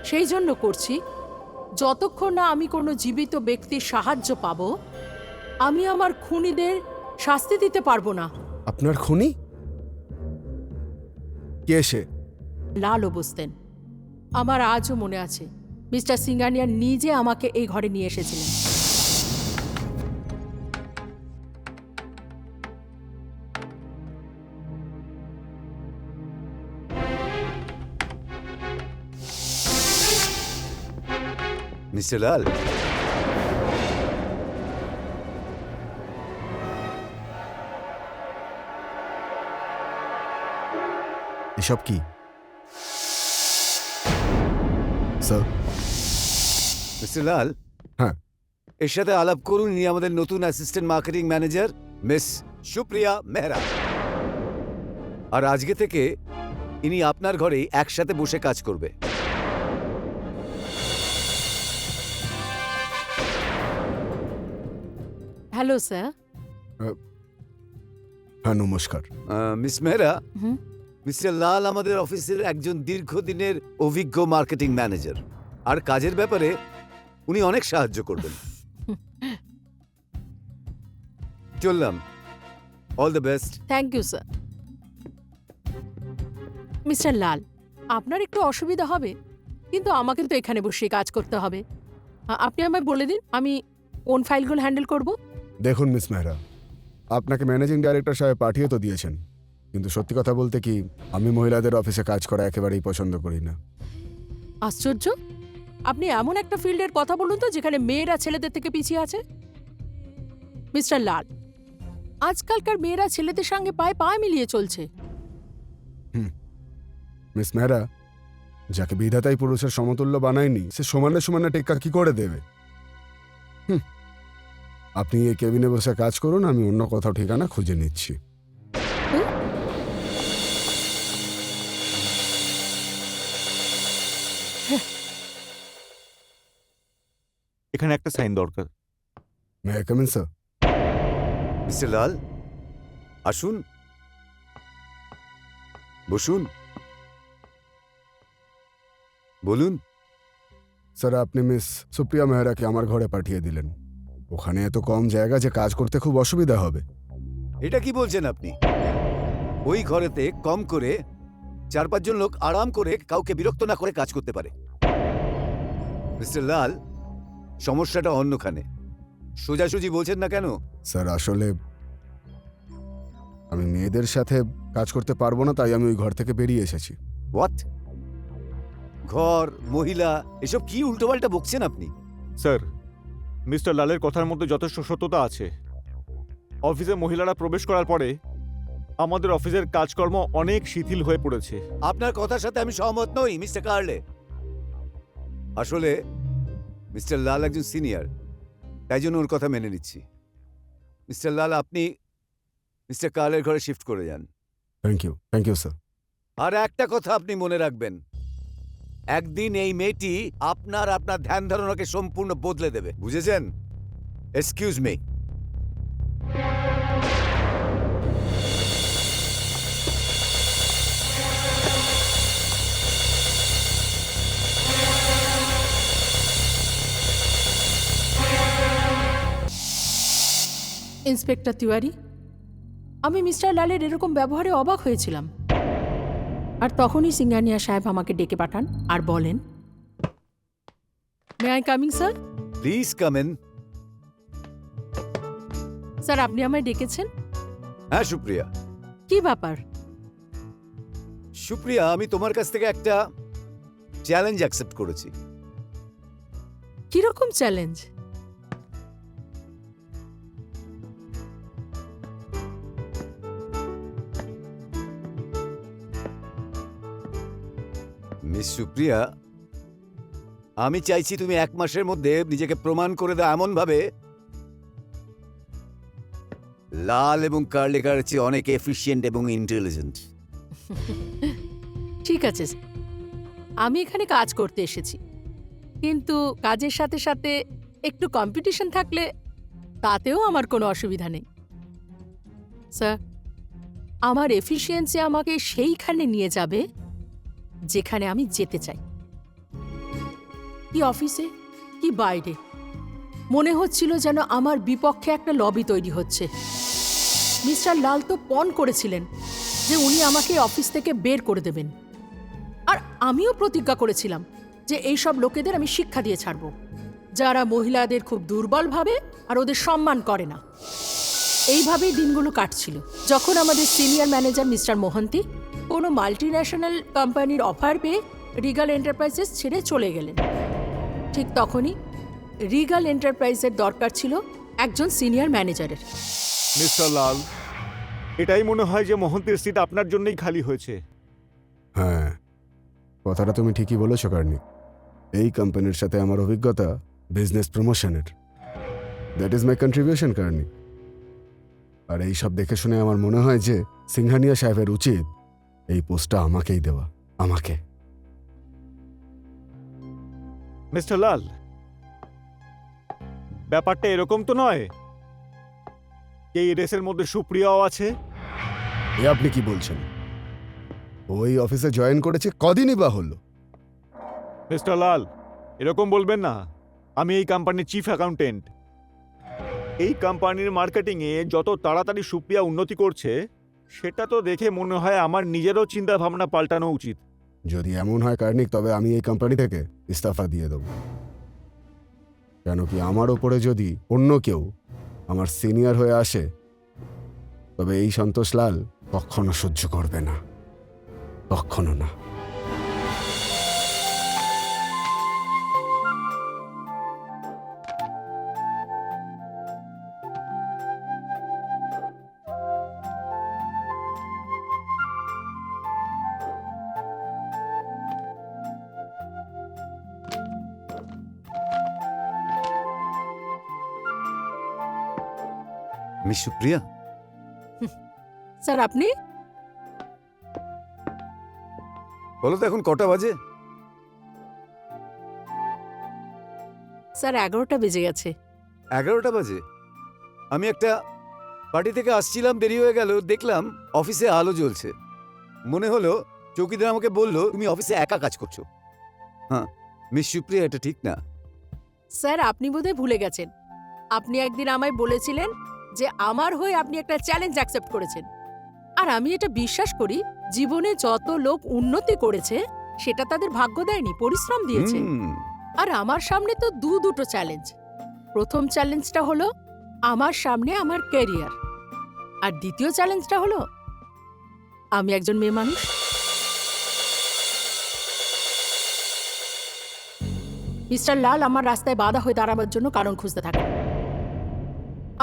সেই জন্য করছি, যতক্ষণ না আমি কোনো জীবিত ব্যক্তির সাহায্য পাবো আমি আমার খুনিদের শাস্তি দিতে পারবো না। আপনার খুনি কে সে? লালও বুঝতেন। আমার আজও মনে আছে, মিস্টার সিঙ্গানিয়া নিজে আমাকে এই ঘরে নিয়ে এসেছিলেন। মিস্টার লাল, এসব কি স্যার? মিস্টার লাল, হ্যাঁ। এর সাথে আলাপ করুন, ইনি আমাদের নতুন assistant marketing manager Miss Supriya Mehra. আর আজকে থেকে ইনি আপনার ঘরেই একসাথে বসে কাজ করবে। Hello sir. হ্যাঁ, নমস্কার। মিস মেহরা, হুম। মিস্টার লাল আমাদের অফিসের একজন দীর্ঘদিনের অভিজ্ঞ মার্কেটিং ম্যানেজার, আর কাজের ব্যাপারে উনি অনেক সাহায্য করবেন। চললাম, all the best. Thank you sir. Mister Lal, আপনার একটু অসুবিধা হবে, কিন্তু আমাকে তো এখানে বসে কাজ করতে হবে। আপনি আমায় বলে দিন আমি কোন ফাইলগুলো হ্যান্ডেল করব। দেখুন মিস মেহরা, আপনাকে ম্যানেজিং ডাইরেক্টর সাহেব পাঠিয়ে তো দিয়েছেন, কিন্তু সত্যি কথা বলতে কি, আমি মহিলাদের অফিসে কাজ করা একেবারেই পছন্দ করি না। আশ্চর্য, আপনি এমন একটা ফিল্ডের কথা বলুন তো যেখানে মেয়েরা ছেলেদের থেকে পিছিয়ে আছে। মিস্টার লাল, আজকালকার মেয়েরা ছেলেদের সঙ্গে পায়ে পা মিলিয়ে চলছে। মিস মেহরা, যাকে বিধাতাই পুরুষের সমতুল্য বানায়নি, সে সমানে সমানে টেক্কা কি করে দেবে? আপনি এই কেবিনে বসে কাজ করুন, আমি অন্য কোথাও ঠিকানা খুঁজে নিচ্ছি। এখানে একটা সাইন দরকার। May I come in sir? Mister Lal, আসুন, বসুন, বলুন। স্যার, আপনি মিস সুপ্রিয়া মেহরাকে আমার ঘরে পাঠিয়ে দিলেন। ওখানে এত কম জায়গা যে কাজ করতে খুব অসুবিধা হবে। এটা কি বলছেন আপনি? ওই ঘরেতে কম করে 4-5 জন লোক আরাম করে কাউকে বিরক্ত না করে কাজ করতে পারে। মিস্টার লাল, সমস্যাটা অন্যখানে। সোজাসুজি বলছেন না কেন? স্যার, আসলে আমি মেয়েদের সাথে কাজ করতে পারবো না, তাই আমি ওই ঘর থেকে বেরিয়ে এসেছি। হোয়াট? ঘর, মহিলা, এসব কি উল্টোপাল্টা বকছেন আপনি? স্যার, মিস্টার লালের কথার মধ্যে যথেষ্ট সত্যতা আছে। অফিসে মহিলারা প্রবেশ করার পরে আমাদের অফিসের কাজকর্ম অনেক শিথিল হয়ে পড়েছে। আপনার কথার সাথে আমি সহমত নই মিস্টার কার্লে। আসলে মিস্টার লাল একজন সিনিয়র, তাই জন্য ওর কথা মেনে নিচ্ছি। মিস্টার লাল, আপনি মিস্টার কার্লের ঘরে শিফট করে যান। Thank you sir. আর একটা কথা আপনি মনে রাখবেন, একদিন এই মেয়েটি আপনার ধ্যান ধারণাকে সম্পূর্ণ বদলে দেবে, বুঝেছেন? Excuse me. ইন্সপেক্টর তিওয়ারি, আমি মিস্টার লালের এরকম ব্যবহারে অবাক হয়েছিলাম। আর তখনই সিঙ্গানিয়া সাহেব আমাকে ডেকে পাঠান আর বলেন, may I coming sir? Please come in. Sir, আপনি আমায় ডেকেছেন? হ্যাঁ সুপ্রিয়া। কি ব্যাপার? সুপ্রিয়া, আমি তোমার কাছ থেকে একটা চ্যালেঞ্জ অ্যাকসেপ্ট করেছি। কিরকম চ্যালেঞ্জ? মিস সুপ্রিয়া, আমি চাইছি তুমি 1 মাসের মধ্যে নিজেকে প্রমাণ করে দাও এমন ভাবে লাল এবং কার্লেকার চেয়ে অনেক এফিশিয়েন্ট এবং ইন্টেলিজেন্ট। ঠিক আছে, আমি এখানে কাজ করতে এসেছি, কিন্তু কাজের সাথে সাথে একটু কম্পিটিশন থাকলে তাতেও আমার কোনো অসুবিধা নেই। স্যার, আমার এফিসিয়েন্সি আমাকে সেইখানে নিয়ে যাবে যেখানে আমি যেতে চাই। কি অফিসে কি বাইরে, মনে হচ্ছিল যেন আমার বিপক্ষে একটা লবি তৈরি হচ্ছে। মিস্টার লাল তো পণ করেছিলেন যে উনি আমাকে অফিস থেকে বের করে দেবেন, আর আমিও প্রতিজ্ঞা করেছিলাম যে এইসব লোকেদের আমি শিক্ষা দিয়ে ছাড়ব, যারা মহিলাদের খুব দুর্বল ভাবে আর ওদের সম্মান করে না। এইভাবেই দিনগুলো কাটছিল, যখন আমাদের সিনিয়র ম্যানেজার মিস্টার মোহন্তি কোনো মাল্টিন্যাশনাল কোম্পানির অফার পেয়ে রিগাল এন্টারপ্রাইজেস ছেড়ে চলে গেলেন। ঠিক তখনই রিগাল এন্টারপ্রাইজের দরকার ছিল একজন সিনিয়র ম্যানেজারের। মিস্টার লাল, এটাই মনে হয় যে মোহন্তির সিট আপনার জন্যই খালি হয়েছে। হ্যাঁ, কথাটা তুমি ঠিকই বলেছো কার্নিক। এই কোম্পানির সাথে আমার অভিজ্ঞতা বিজনেস প্রমোশনের। That is my contribution Karnik. আর এই সব দেখে শুনে আমার মনে হয় যে সিংহানিয়া সাহেবের উচিত এই পোস্টটা আমাকেই দেওয়া, আমাকে। মিস্টার লাল, ব্যাপারটা এরকম তো নয়। এই রেসের মধ্যে সুপ্রিয়াও আছে। এ আপনি কি বলছেন? ওই অফিসে জয়েন করেছে কদিনই বা হলো। মিস্টার লাল, এরকম বলবেন না। আমি এই কোম্পানির চিফ অ্যাকাউন্টেন্ট। এই কোম্পানির মার্কেটিংয়ে যত তাড়াতাড়ি সুপ্রিয়া উন্নতি করছে, সেটা তো দেখে মনে হয় আমার নিজেরও চিন্তা ভাবনা পাল্টানো উচিত। যদি এমন হয় কার্নিক, তবে আমি এই কোম্পানি থেকে ইস্তফা দিয়ে দেব। কেন কি আমার ওপরে যদি অন্য কেউ আমার সিনিয়র হয়ে আসে, তবে এই সন্তোষ লাল কখনো সহ্য করবে না, কখনো না। মিস সুপ্রিয়া, স্যার, আপনি? বলো তো এখন কটা বাজে? স্যার, 11টা বেজে গেছে। 11টা বাজে? আমি একটা পার্টি থেকে আসছিলাম, দেরি হয়ে গেল, দেখলাম অফিসে আলো জ্বলছে। মনে হলো চৌকিদার আমাকে বলল তুমি অফিসে একা কাজ করছো। হ্যাঁ মিস সুপ্রিয়া, এটা ঠিক না। স্যার, আপনি বোধহয় ভুলে গেছেন, আপনি একদিন আমায় বলেছিলেন যে আমার হয়ে আপনি একটা চ্যালেঞ্জ অ্যাকসেপ্ট করেছেন। আর আমি এটা বিশ্বাস করি, জীবনে যত লোক উন্নতি করেছে সেটা তাদের ভাগ্য দেয়নি, পরিশ্রম দিয়েছে। আর আমার সামনে তো দুটো চ্যালেঞ্জ। প্রথম চ্যালেঞ্জটা হলো আমার সামনে আমার ক্যারিয়ার, আর দ্বিতীয় চ্যালেঞ্জটা হলো আমি একজন মেয়ে মানুষ। মিস্টার লাল আমার রাস্তায় বাধা হয়ে দাঁড়াবার জন্য কারণ খুঁজতে থাকে,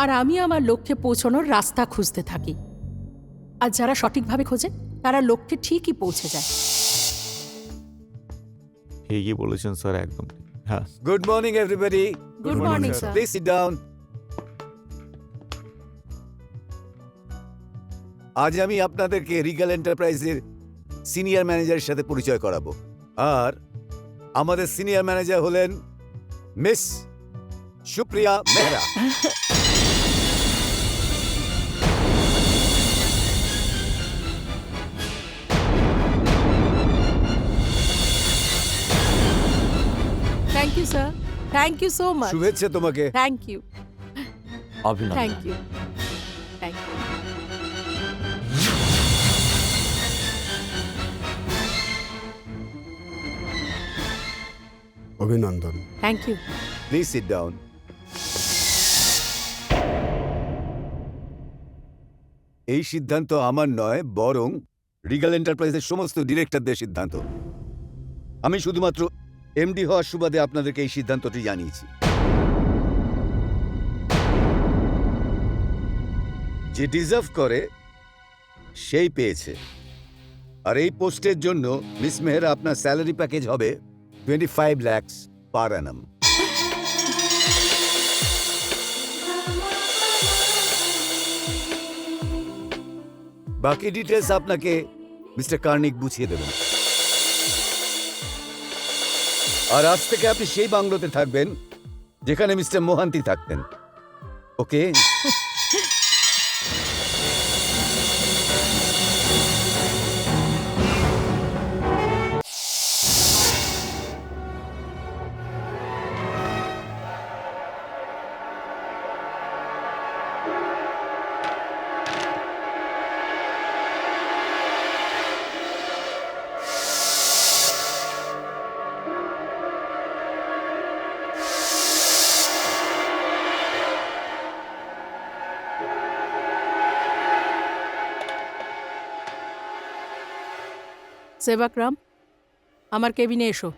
আর আমি আমার লক্ষ্যে পৌঁছানোর রাস্তা খুঁজতে থাকি। আর যারা সঠিকভাবে খোঁজে তারা লক্ষ্যে ঠিকই পৌঁছে যায়। ঠিকই বলেছেন স্যার, একদম। হ্যাঁ, good morning everybody. Good morning sir. Please sit down. আজ আমি আপনাদেরকে রিগাল এন্টারপ্রাইজের সিনিয়র ম্যানেজারের সাথে পরিচয় করাবো। আর আমাদের সিনিয়র ম্যানেজার হলেন Miss Supriya Mehra. Thank you sir, thank you so much. শুভেচ্ছা তোমাকে। থ্যাংক ইউ, অভিনন্দন। Thank you, thank you. অভিনন্দন। Thank you. Please sit down. এই সিদ্ধান্ত আমার নয়, বরং রিগাল এন্টারপ্রাইজের সমস্ত ডিরেক্টরদের সিদ্ধান্ত। আমি শুধুমাত্র এমডি হওয়ার সুবাদে আপনাদেরকে এই সিদ্ধান্তটি জানিয়েছি। যে ডিজার্ভ করে সেই পেয়েছে। আর এই পোস্টের জন্য মিস মেহরা আপনার স্যালারি প্যাকেজ হবে 25 lakhs পার annum। বাকি ডিটেলস আপনাকে মিস্টার কার্নিক বুঝিয়ে দেবেন। আর আজ থেকে আপনি সেই বাংলোতে থাকবেন যেখানে মিস্টার মোহান্তি থাকতেন। ওকে? সেবাকরাম, আমার কেবিনে এসো।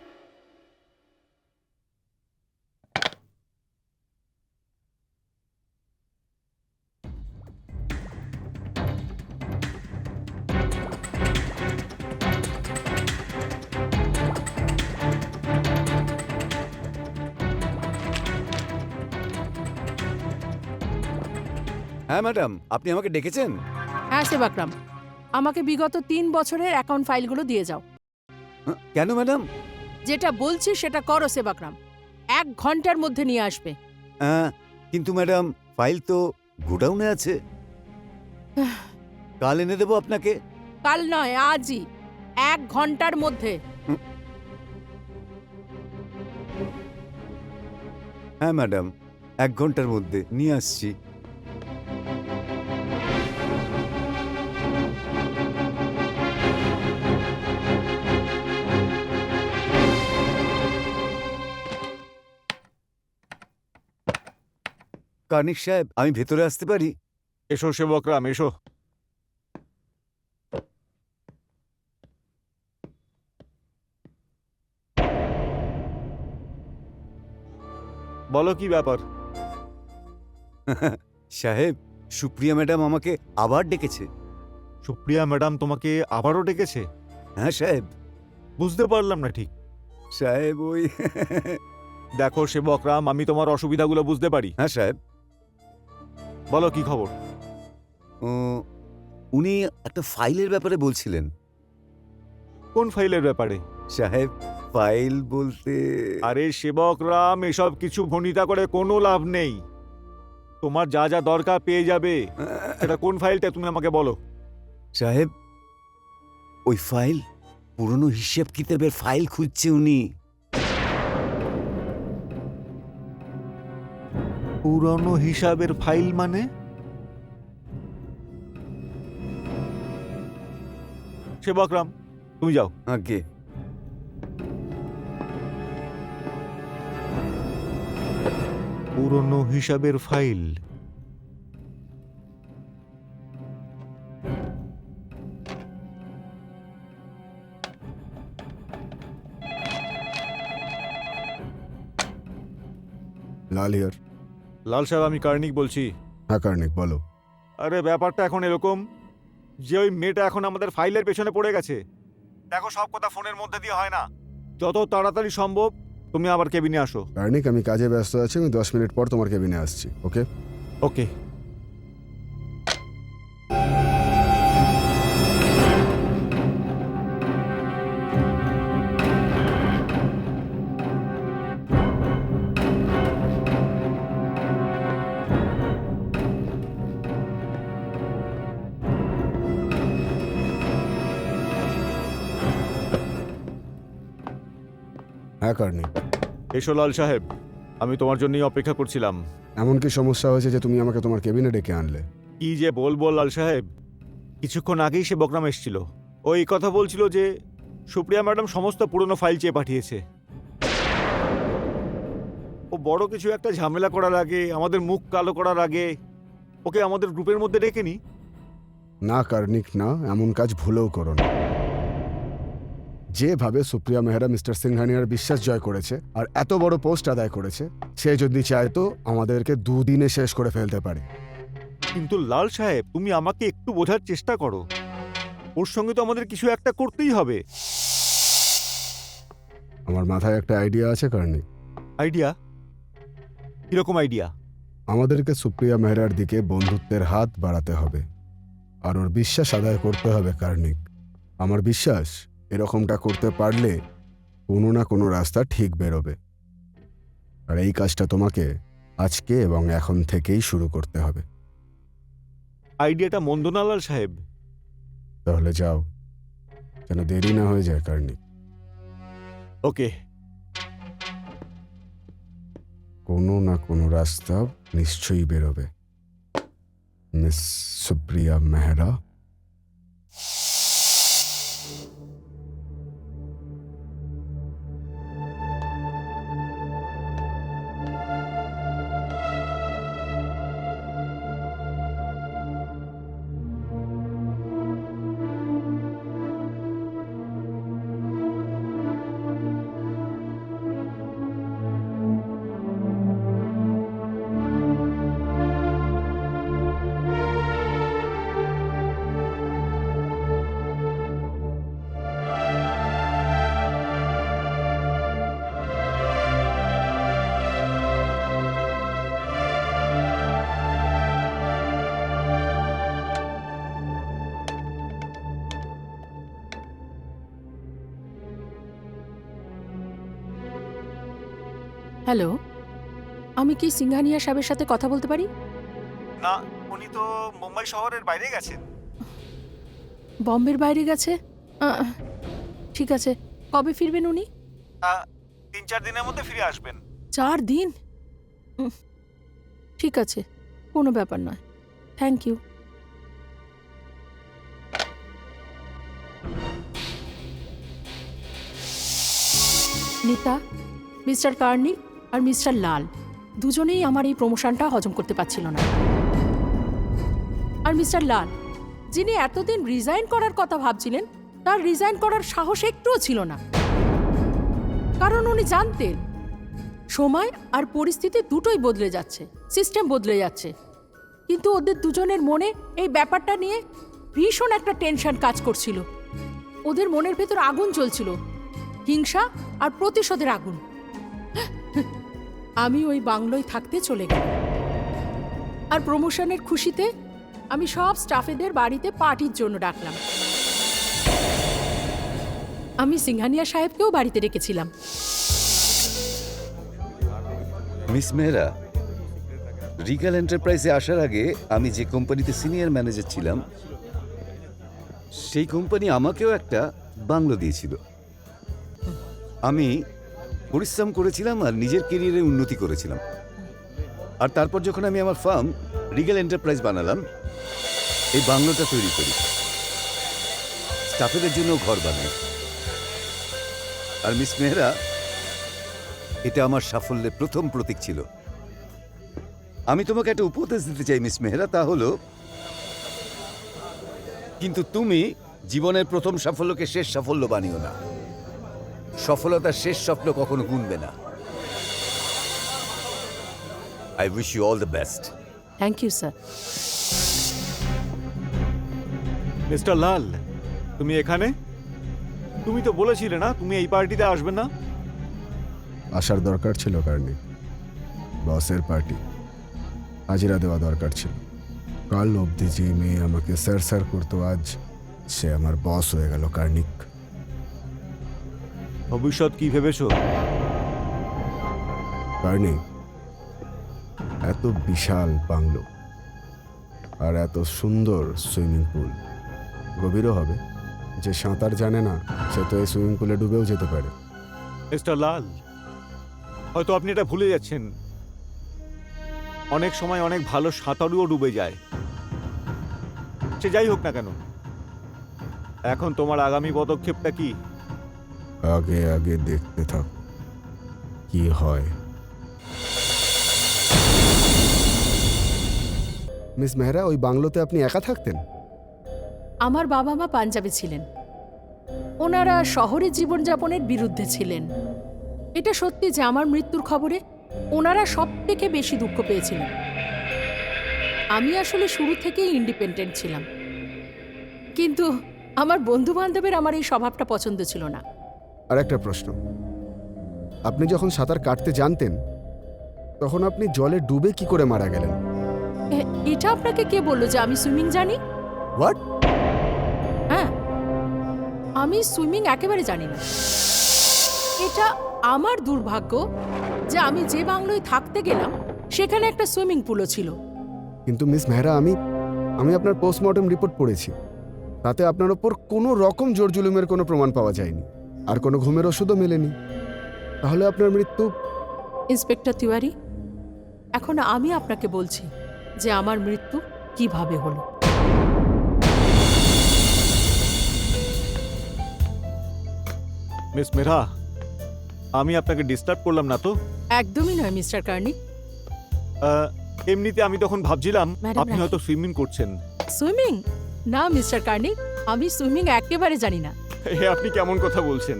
হ্যাঁ ম্যাডাম, আপনি আমাকে ডেকেছেন? হ্যাঁ সেবাকরাম, আমাকে বিগত 3 বছরের অ্যাকাউন্ট ফাইলগুলো দিয়ে যাও। কেন ম্যাডাম? যেটা বলছি সেটা করো সেবাকরাম। 1 ঘন্টার মধ্যে নিয়ে আসবে। কিন্তু ম্যাডাম, ফাইল তো গোডাউনে আছে। কাল এনে দেবো আপনাকে। কাল নয়, আজই, 1 ঘন্টার মধ্যে। হ্যাঁ ম্যাডাম, 1 ঘন্টার মধ্যে নিয়ে আসছি। কার্নিক সাহেব, আমি ভেতরে আসতে পারি? এসো সেবকরাম, এসো। বলো কি ব্যাপার? সাহেব, সুপ্রিয়া ম্যাডাম আমাকে আবার ডেকেছে। সুপ্রিয়া ম্যাডাম তোমাকে আবারও ডেকেছে? হ্যাঁ সাহেব। বুঝতে পারলাম না ঠিক। সাহেব ওই দেখো সেবকরাম, আমি তোমার অসুবিধাগুলো বুঝতে পারি। হ্যাঁ সাহেব। বলো কি খবর? উনি একটা ফাইলের ব্যাপারে বলছিলেন। কোন ফাইলের ব্যাপারে? সাহেব, ফাইল বলতে আরে সেবকরাম, এসব কিছু ভনিতা করে কোনো লাভ নেই। তোমার যা যা দরকার পেয়ে যাবে। সেটা কোন ফাইলটা তুমি আমাকে বলো। সাহেব, ওই ফাইল, পুরনো হিসেব কিতাবের ফাইল খুঁজছে উনি। পুরনো হিসাবের ফাইল মানে? সেবকরাম, তুমি যাও। আগে পুরনো হিসাবের ফাইল। Lal here. লাল সাহেব, আমি কার্নিক বলছি। হ্যাঁ কার্নিক, বলো। আরে ব্যাপারটা এখন এরকম যে ওই মেয়েটা এখন আমাদের ফাইলের পেছনে পড়ে গেছে। দেখো, সব কথা ফোনের মধ্যে দিয়ে হয় না। যত তাড়াতাড়ি সম্ভব তুমি আবার কেবিনে আসো। কার্নিক, আমি কাজে ব্যস্ত আছি, আমি 10 মিনিট পর তোমার কেবিনে আসছি, ওকে? ওকে। হ্যাঁ কার্নিক। এসো লাল সাহেব, আমি তোমার জন্যই অপেক্ষা করছিলাম। এমন কি সমস্যা হয়েছে যে তুমি আমাকে তোমার কেবিনে ডেকে আনলে? কি যে বলবো লাল সাহেব, কিছুক্ষণ আগেই সে বকরাম এসেছিল। ওই কথা বলছিল যে সুপ্রিয়া ম্যাডাম সমস্ত পুরনো ফাইল চেয়ে পাঠিয়েছে। ও বড় কিছু একটা ঝামেলা করার আগে, আমাদের মুখ কালো করার আগে ওকে আমাদের গ্রুপের মধ্যে ডেকে নি। না কার্নিক না, এমন কাজ ভুলেও করো না। যেভাবে সুপ্রিয়া মেহরা মিস্টার সিংহানিয়ার বিশ্বাস জয় করেছে আর এত বড় পোস্ট আদায় করেছে, সে যদি চায় তো আমাদেরকে 2 দিনে শেষ করে ফেলতে পারে। কিন্তু লাল সাহেব, তুমি আমাকে একটু বোঝার চেষ্টা করো। ওর সঙ্গে তো আমাদের কিছু একটা করতেই হবে। আমার মাথায় একটা আইডিয়া আছে কার্নিক। আইডিয়া? কিরকম আইডিয়া? আমাদেরকে সুপ্রিয়া মেহরার দিকে বন্ধুত্বের হাত বাড়াতে হবে আর ওর বিশ্বাস আদায় করতে হবে কার্নিক। আমার বিশ্বাস এরকমটা করতে পারলে কোনো না কোনো রাস্তা ঠিক বেরোবে। আর এই কাজটা তোমাকে আজকে এবং এখন থেকেই শুরু করতে হবে। আইডিয়াটা মন্দ না লাল সাহেব। তাহলে যাও, যেন দেরি না হয়ে যায় কার্নিক। ওকে। কোনো না কোনো রাস্তা নিশ্চয়ই বেরোবে। মিস সুপ্রিয়া মেহরা। হ্যালো, আমি কি সিংহানিয়া সাহেবের সাথে কথা বলতে পারি? না, উনি তো মুম্বাই শহরের বাইরে গেছেন। বম্বের বাইরে গেছে? ঠিক আছে, কবে ফিরবেন উনি? 3-4 দিনের মধ্যে ফিরে আসবেন। 4 দিন? ঠিক আছে, কোনো ব্যাপার নয়। Thank you. Nita, Mister Karnik আর মিস্টার লাল দুজনেই আমার এই প্রমোশনটা হজম করতে পারছিল না। আর মিস্টার লাল, যিনি এতদিন রিজাইন করার কথা ভাবছিলেন, তার রিজাইন করার সাহস একটুও ছিল না। কারণ উনি জানতেন সময় আর পরিস্থিতি দুটোই বদলে যাচ্ছে, সিস্টেম বদলে যাচ্ছে। কিন্তু ওদের দুজনের মনে এই ব্যাপারটা নিয়ে ভীষণ একটা টেনশন কাজ করছিল। ওদের মনের ভেতর আগুন জ্বলছিল, হিংসা আর প্রতিশোধের আগুন। আমি ওই বাংলোয় থাকতে চলে গেলাম। আর প্রমোশনের খুশিতে আমি সব স্টাফেদের বাড়িতে পার্টির জন্য ডাকলাম। আমি সিংহানিয়া সাহেবকেও বাড়িতে ডেকেছিলাম। মিস মেহরা, রিগাল এন্টারপ্রাইজে আসার আগে আমি যে কোম্পানিতে সিনিয়র ম্যানেজার ছিলাম, সেই কোম্পানি আমাকেও একটা বাংলো দিয়েছিল। আমি পরিশ্রম করেছিলাম আর নিজের কেরিয়ারে উন্নতি করেছিলাম। আর তারপর যখন আমি আমার ফার্ম রিগাল এন্টারপ্রাইজ বানালাম, এই বাংলোটা তৈরি করি, স্টাফেদের জন্য ঘর বানাই। আর মিস মেহরা, এটা আমার সাফল্যের প্রথম প্রতীক ছিল। আমি তোমাকে একটা উপদেশ দিতে চাই মিস মেহরা, তা হলো, কিন্তু তুমি জীবনের প্রথম সাফল্যকে শেষ সাফল্য বানিও না। সফলতার শেষ স্বপ্ন কখনো গুনবে না। I wish you all the best. Thank you sir. Mister Lal, তুমি এখানে? তুমি তো বলেছিলে না তুমি এই পার্টিতে আসবে না? আসার দরকার ছিল কার্নিক, বসের পার্টি, হাজিরা দেওয়া দরকার ছিল। কাল অবধি যে মেয়ে আমাকে স্যার স্যার করতো, আজ সে আমার বস হয়ে গেল কার্নিক। ভবিষ্যৎ কি ভেবেছো? কার্নিক, এত বিশাল বাংলো আর এত সুন্দর সুইমিং পুল, গভীরও হবে। যে সাঁতার জানে না সে তো এই সুইমিং পুলে ডুবেও যেতে পারে। মিস্টার লাল, হয়তো আপনি এটা ভুলে যাচ্ছেন, অনেক সময় অনেক ভালো সাঁতারুও ডুবে যায়। সে যাই হোক না কেন, এখন তোমার আগামী পদক্ষেপটা কি? আগে আগে দেখতে থাক কি হয়। মিস মেহরা, ওই বাংলোতে আপনি একা থাকতেন? আমার বাবা মা পাঞ্জাবে ছিলেন। ওনারা শহরে জীবনযাপনের বিরুদ্ধে ছিলেন। এটা সত্যি যে আমার মৃত্যুর খবরে ওনারা সবথেকে বেশি দুঃখ পেয়েছিলেন। আমি আসলে শুরু থেকেই ইন্ডিপেন্ডেন্ট ছিলাম, কিন্তু আমার বন্ধু বান্ধবের আমার এই স্বভাবটা পছন্দ ছিল না। আর একটা প্রশ্ন, আপনি যখন সাঁতার কাটতে জানতেন তখন আপনি জলে ডুবে কি করে মারা গেলেন? এটা আপনাকে কে বললো যে আমি সুইমিং জানি? হোয়াট? হ্যাঁ, আমি সুইমিং একেবারে জানি না। এটা আমার দুর্ভাগ্য যে আমি যে বাংলোয় থাকতে গেলাম সেখানে একটা সুইমিং পুলও ছিল। কিন্তু মিস মেহরা, আমি আপনার পোস্টমর্টম রিপোর্ট পড়েছি, তাতে আপনার ওপর কোনো রকম জোর জুলুমের কোনো প্রমাণ পাওয়া যায়নি, আর কোনো ঘুমের ওষুধও মেলেনি। তাহলে আপনার মৃত্যু? ইন্সপেক্টর তিওয়ারি, এখন আমি আপনাকে বলছি যে আমার মৃত্যু কিভাবে হলো। মিস মেহরা, আমি আপনাকে ডিস্টার্ব করলাম না তো? একদমই নয় মিস্টার কার্নিক। এমনিতে আমি তখন ভাবছিলাম ম্যাডাম, আপনি হয়তো সুইমিং করছেন। সুইমিং? না মিস্টার কার্নিক, আমি সুইমিং একেবারে জানি না। হে, আপনি কেমন কথা বলছেন?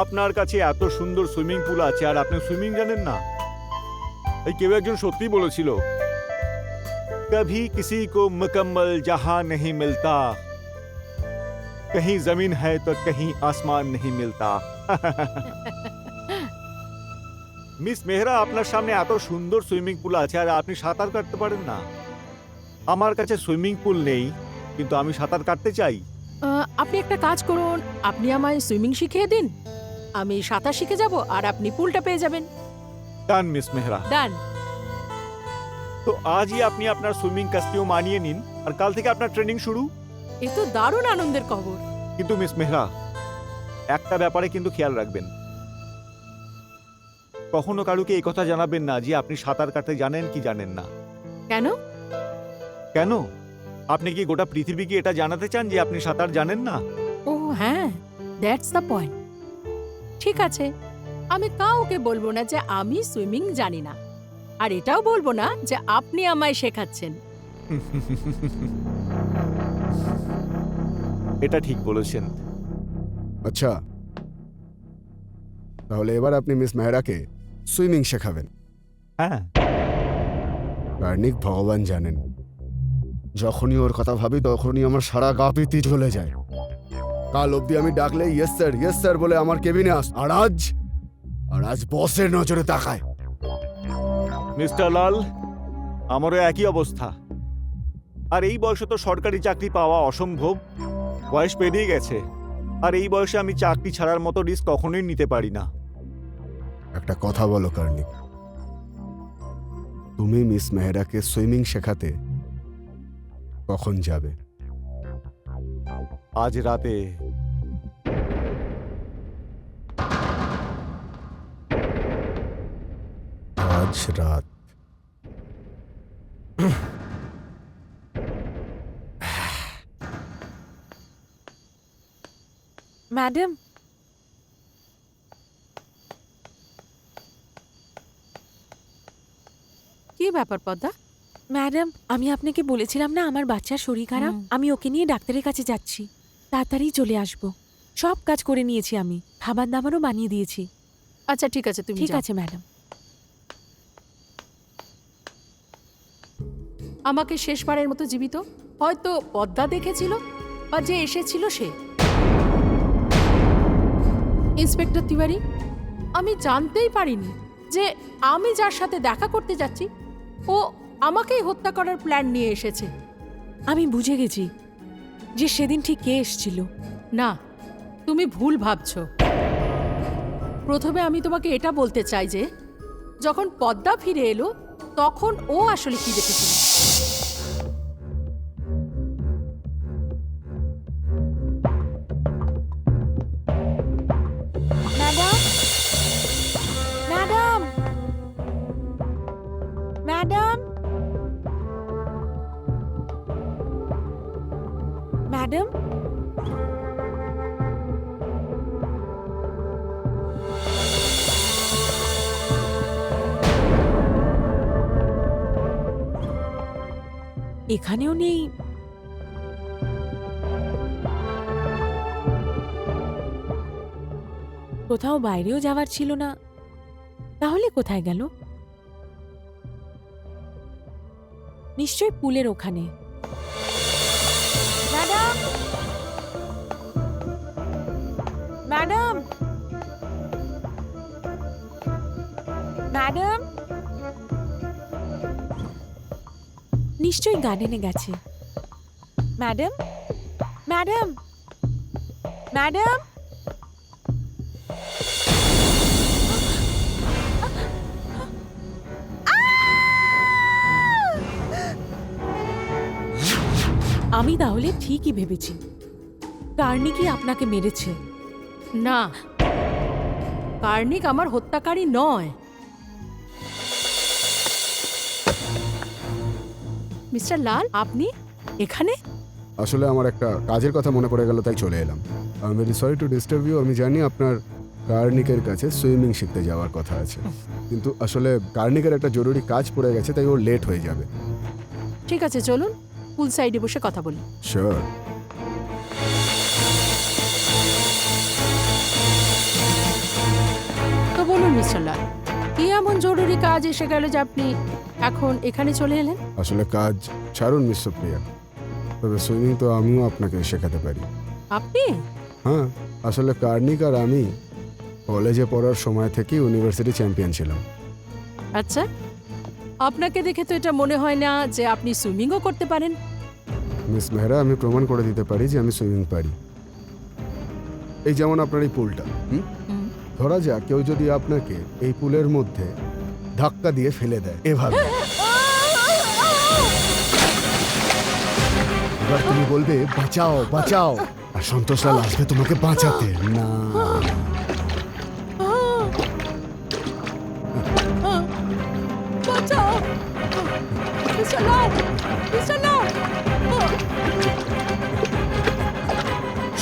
আপনার কাছে এত সুন্দর সুইমিং পুল আছে আর আপনি সুইমিং জানেন না? এই কেউ একজন সত্যি বলেছিল, কভি কিসি কো মুকম্মল জাহান नहीं मिलता, कहीं जमीन है तो कहीं आसमान नहीं मिलता। মিস মেহরা, আপনার সামনে এত সুন্দর সুইমিং পুল আছে আর আপনি সাঁতার কাটতে পারেন না। আমার কাছে সুইমিং পুল নেই, কিন্তু আমি সাঁতার কাটতে চাই। আপনি একটা কাজ করুন, আপনি আমায় সুইমিং শিখিয়ে দিন, আমি সাঁতার শিখে যাব আর আপনি পুলটা পেয়ে যাবেন। ডান মিস মেহরা। ডান। তো আজই আপনি আপনার সুইমিং কস্টিউম মানিয়ে নিন আর কাল থেকে আপনার ট্রেনিং শুরু। এ তো দারুণ আনন্দের খবর। কিন্তু মিস মেহরা, একটা ব্যাপারে কিন্তু খেয়াল রাখবেন, কখনো কারুকে এই কথা জানাবেন না যে আপনি সাঁতার কাটতে জানেন কি জানেন না। কেন? কেন? আপনি কি গোটা পৃথিবীকে এটা জানাতে চান যে আপনি সাঁতার জানেন না? ও হ্যাঁ, দ্যাটস দ্য পয়েন্ট। ঠিক আছে, আমি কাউকে বলবো না যে আমি সুইমিং জানি না, আর এটাও বলবো না যে আপনি আমায় শেখাচ্ছেন। এটা ঠিক বলেছেন। আচ্ছা, তাহলে এবার আপনি মিস মেহরাকে সুইমিং শেখাবেন। হ্যাঁ, কার্নিক, ভগবান জানেন, যখনই ওর কথা ভাবি তখনই আমার সারা গা পিতি চলে যায়। কাল অবধি আমি ডাকলে ইয়েস স্যার বলে আমার কেবিনে আস, আর আজ বসের নজরে তাকায়। মিস্টার লাল, আমারও একই অবস্থা। আর এই বয়সে তো সরকারি চাকরি পাওয়া অসম্ভব, বয়স পেরিয়ে গেছে। আর এই বয়সে আমি চাকরি ছাড়ার মতো রিস্ক কখনোই নিতে পারি না। একটা কথা বলো কার্নিক, তুমি মিস মেহরাকে সুইমিং শেখাতে কখন যাবে? আজ রাতে। আজ রাত? ম্যাডাম, কি ব্যাপার পদ্মা? ম্যাডাম, আমি আপনাকে বলেছিলাম না আমার বাচ্চার শরীর খারাপ, আমি ওকে নিয়ে ডাক্তারের কাছে যাচ্ছি, তাড়াতাড়ি চলে আসব। সব কাজ করে নিয়েছি, আমি খাবার দাবারও বানিয়ে দিয়েছি। আচ্ছা ঠিক আছে, তুমি ঠিক যাও। আছে ম্যাডাম। আমাকে শেষবারের মতো জীবিত? হয়তো পদ্মা দেখেছিল বা যে এসেছিল সে। ইন্সপেক্টর তিওয়ারি, আমি জানতেই পারিনি যে আমি যার সাথে দেখা করতে যাচ্ছি ও আমাকেই হত্যা করার প্ল্যান নিয়ে এসেছে। আমি বুঝে গেছি যে সেদিন ঠিক কে এসেছিল। না, তুমি ভুল ভাবছো। প্রথমে আমি তোমাকে এটা বলতে চাই যে যখন পদ্মা ফিরে এলো তখন ও আসলে কি দেখেছিল। ম্যাডাম, ম্যাডাম, ম্যাডাম, ম্যাডাম, এখানেও নেই। কোথাও বাইরেও যাওয়ার ছিল না, তাহলে কোথায় গেল? নিশ্চয় পুলের ওখানে। ম্যাডাম, ম্যাডাম, ম্যাডাম, নিশ্চয়ই গার্ডেনে গেছে। ম্যাডাম, ম্যাডাম, ম্যাডাম, আমি তাহলে ঠিকই ভেবেছি কার্নিকি আপনাকে মেরেছে। না, কার্নিক আমার হত্যাকারী নয়। মিস্টার লাল, আপনি এখানে? আসলে আমার একটা কাজের কথা মনে পড়ে গেল, তাই চলে এলাম। I am very sorry to disturb you. আমি জানি আপনার কার্নিকের কাছে সুইমিং শিখতে যাওয়ার কথা আছে, কিন্তু আসলে কার্নিকের একটা জরুরি কাজ পড়ে গেছে, তাই ও লেট হয়ে যাবে। ঠিক আছে, চলুন পুল সাইডে বসে কথা বলি। শিওর। তো বলুন মিস্টার লাল, কি এমন জরুরি কাজ এসে গেল যে আপনি এখন এখানে চলে এলেন? আসলে কাজ ছাড়ুন মিস সুপ্রিয়া, তবে সুইমিং তো আমিও আপনাকে শেখাতে পারি। আপনি? হ্যাঁ, আসলে কার্নিক আর আমি কলেজে পড়ার সময় থেকে ইউনিভার্সিটি চ্যাম্পিয়ন ছিলাম। আচ্ছা, আপনাকে দেখে তো এটা মনে হয় না যে আপনি সুইমিংও করতে পারেন। মিস মেহরা, আমি প্রমাণ করে দিতে পারি যে আমি সুইমিং পারি। এই যেমন আপনার এই পুলটা, হুম। ধরা যাক কেউ যদি আপনাকে এই পুলের মধ্যে ধাক্কা দিয়ে ফেলে দেয় এভাবে, এবার তুমি বলবে বাঁচাও বাঁচাও, আর সন্তোষ লাল আসবে তোমাকে বাঁচাতে। না, বাঁচাও! মিস্টার লাল! মিস্টার লাল!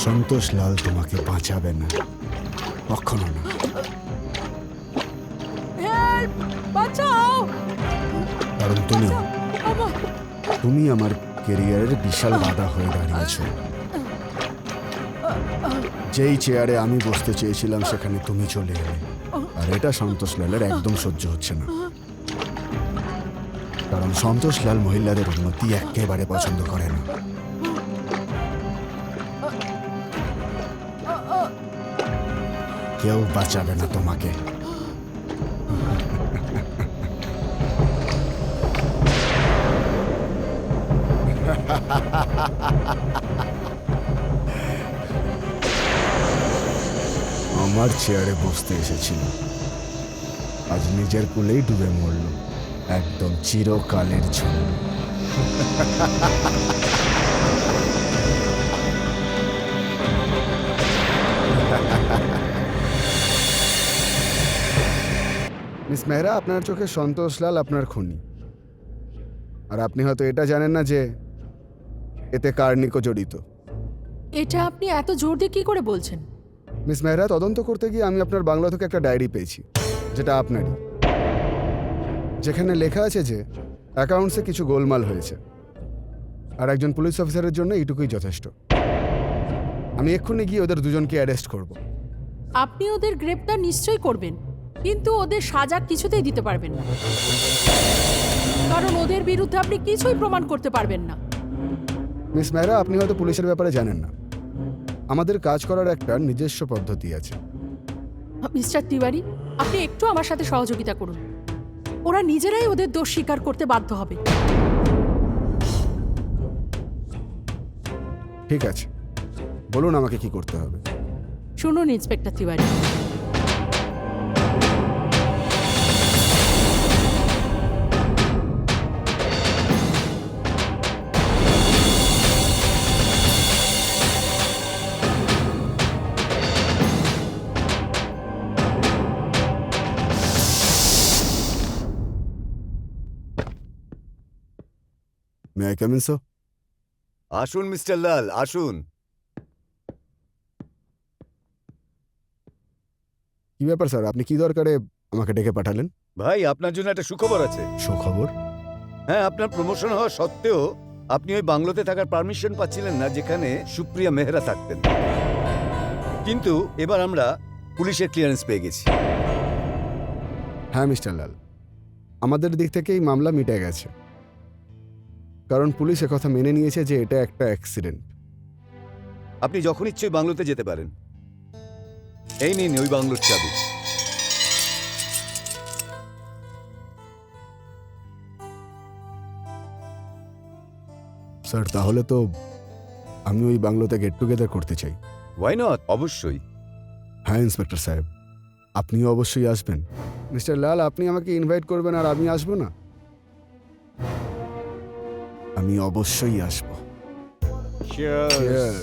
সন্তোষ লাল তোমাকে বাঁচাবে না, কখনো না। হেল্প! বাঁচাও! কারণ তুমি আমার তুমি আমার কেরিয়ারের বিশাল বাধা হয়ে দাঁড়িয়েছো। যেই চেয়ারে আমি বসতে চেয়েছিলাম সেখানে তুমি চলে এলে, আর এটা সন্তোষ লালের একদম সহ্য হচ্ছে না। কারণ সন্তোষ লাল মহিলাদের উন্নতি একেবারে পছন্দ করে না। কেউ বাঁচাবে না তোমাকে। আমার চেয়ারে বসতে এসেছিল, আজ নিজের কুলেই ডুবে মরল, একদম চিরকালের জন্য। মিস মেহরা, আপনার চোখে সন্তোষ লাল আপনার খুনি, আর আপনি হয়তো এটা জানেন না যে এতে কার্নিকও জড়িত। এটা আপনি এত জোর দিয়ে কি করে বলছেন? মিস মেহরা, তদন্ত করতে গিয়ে আমি আপনার বাংলা থেকে একটা ডায়েরি পেয়েছি, যেটা আপনারই, যেখানে লেখা আছে যে অ্যাকাউন্টসে কিছু গোলমাল হয়েছে, আর একজন পুলিশ অফিসারের জন্য এইটুকুই যথেষ্ট। আমি এক্ষুনি গিয়ে ওদের দুজনকে অ্যারেস্ট করব। আপনি ওদের গ্রেপ্তার নিশ্চয়ই করবেন, কিন্তু ওদের সাজা কিছুতেই দিতে পারবেন না। কারণ ওদের বিরুদ্ধে আপনি কিছুই প্রমাণ করতে পারবেন না। মিস মেহরা, আপনি হয়তো পুলিশের ব্যাপারে জানেন না। আমাদের কাজ করার একটা নিজস্ব পদ্ধতি আছে। মিস্টার তিওয়ারি, আপনি একটু আমার সাথে সহযোগিতা করুন। ওরা নিজেরাই ওদের দোষ স্বীকার করতে বাধ্য হবে। ঠিক আছে, বলুন আমাকে কি করতে হবে। শুনুন inspector Tiwari, may I come in sir? আসুন মিস্টার লাল, আসুন। কি ব্যাপার স্যার, আপনি কি দরকারে আমাকে ডেকে পাঠালেন? ভাই, আপনার জন্য একটা সুখবর আছে। সুখবর? হ্যাঁ, আপনার প্রমোশন হওয়া সত্ত্বেও আপনি ওই বাংলোতে থাকার পারমিশন পাচ্ছিলেন না যেখানে সুপ্রিয়া মেহরা থাকতেন। কিন্তু এবার আমরা পুলিশের ক্লিয়ারেন্স পেয়ে গেছি। হ্যাঁ মিস্টার লাল, আমাদের দিক থেকে এই মামলা মিটে গেছে। কারণ পুলিশ একথা মেনে নিয়েছে যে এটা একটা অ্যাক্সিডেন্ট। আপনি যখন ইচ্ছে ওই বাংলোতে যেতে পারেন। এই নিন ওই বাংলোর চাবি। স্যার, তাহলে তো আমি ওই বাংলোতে গেট টুগেদার করতে চাই। Why not? অবশ্যই। হ্যাঁ ইন্সপেক্টর সাহেব, আপনিও অবশ্যই আসবেন। মিস্টার লাল, আপনি আমাকে ইনভাইট করবেন আর আমি আসবো না? আমি অবশ্যই আসবো। Cheers.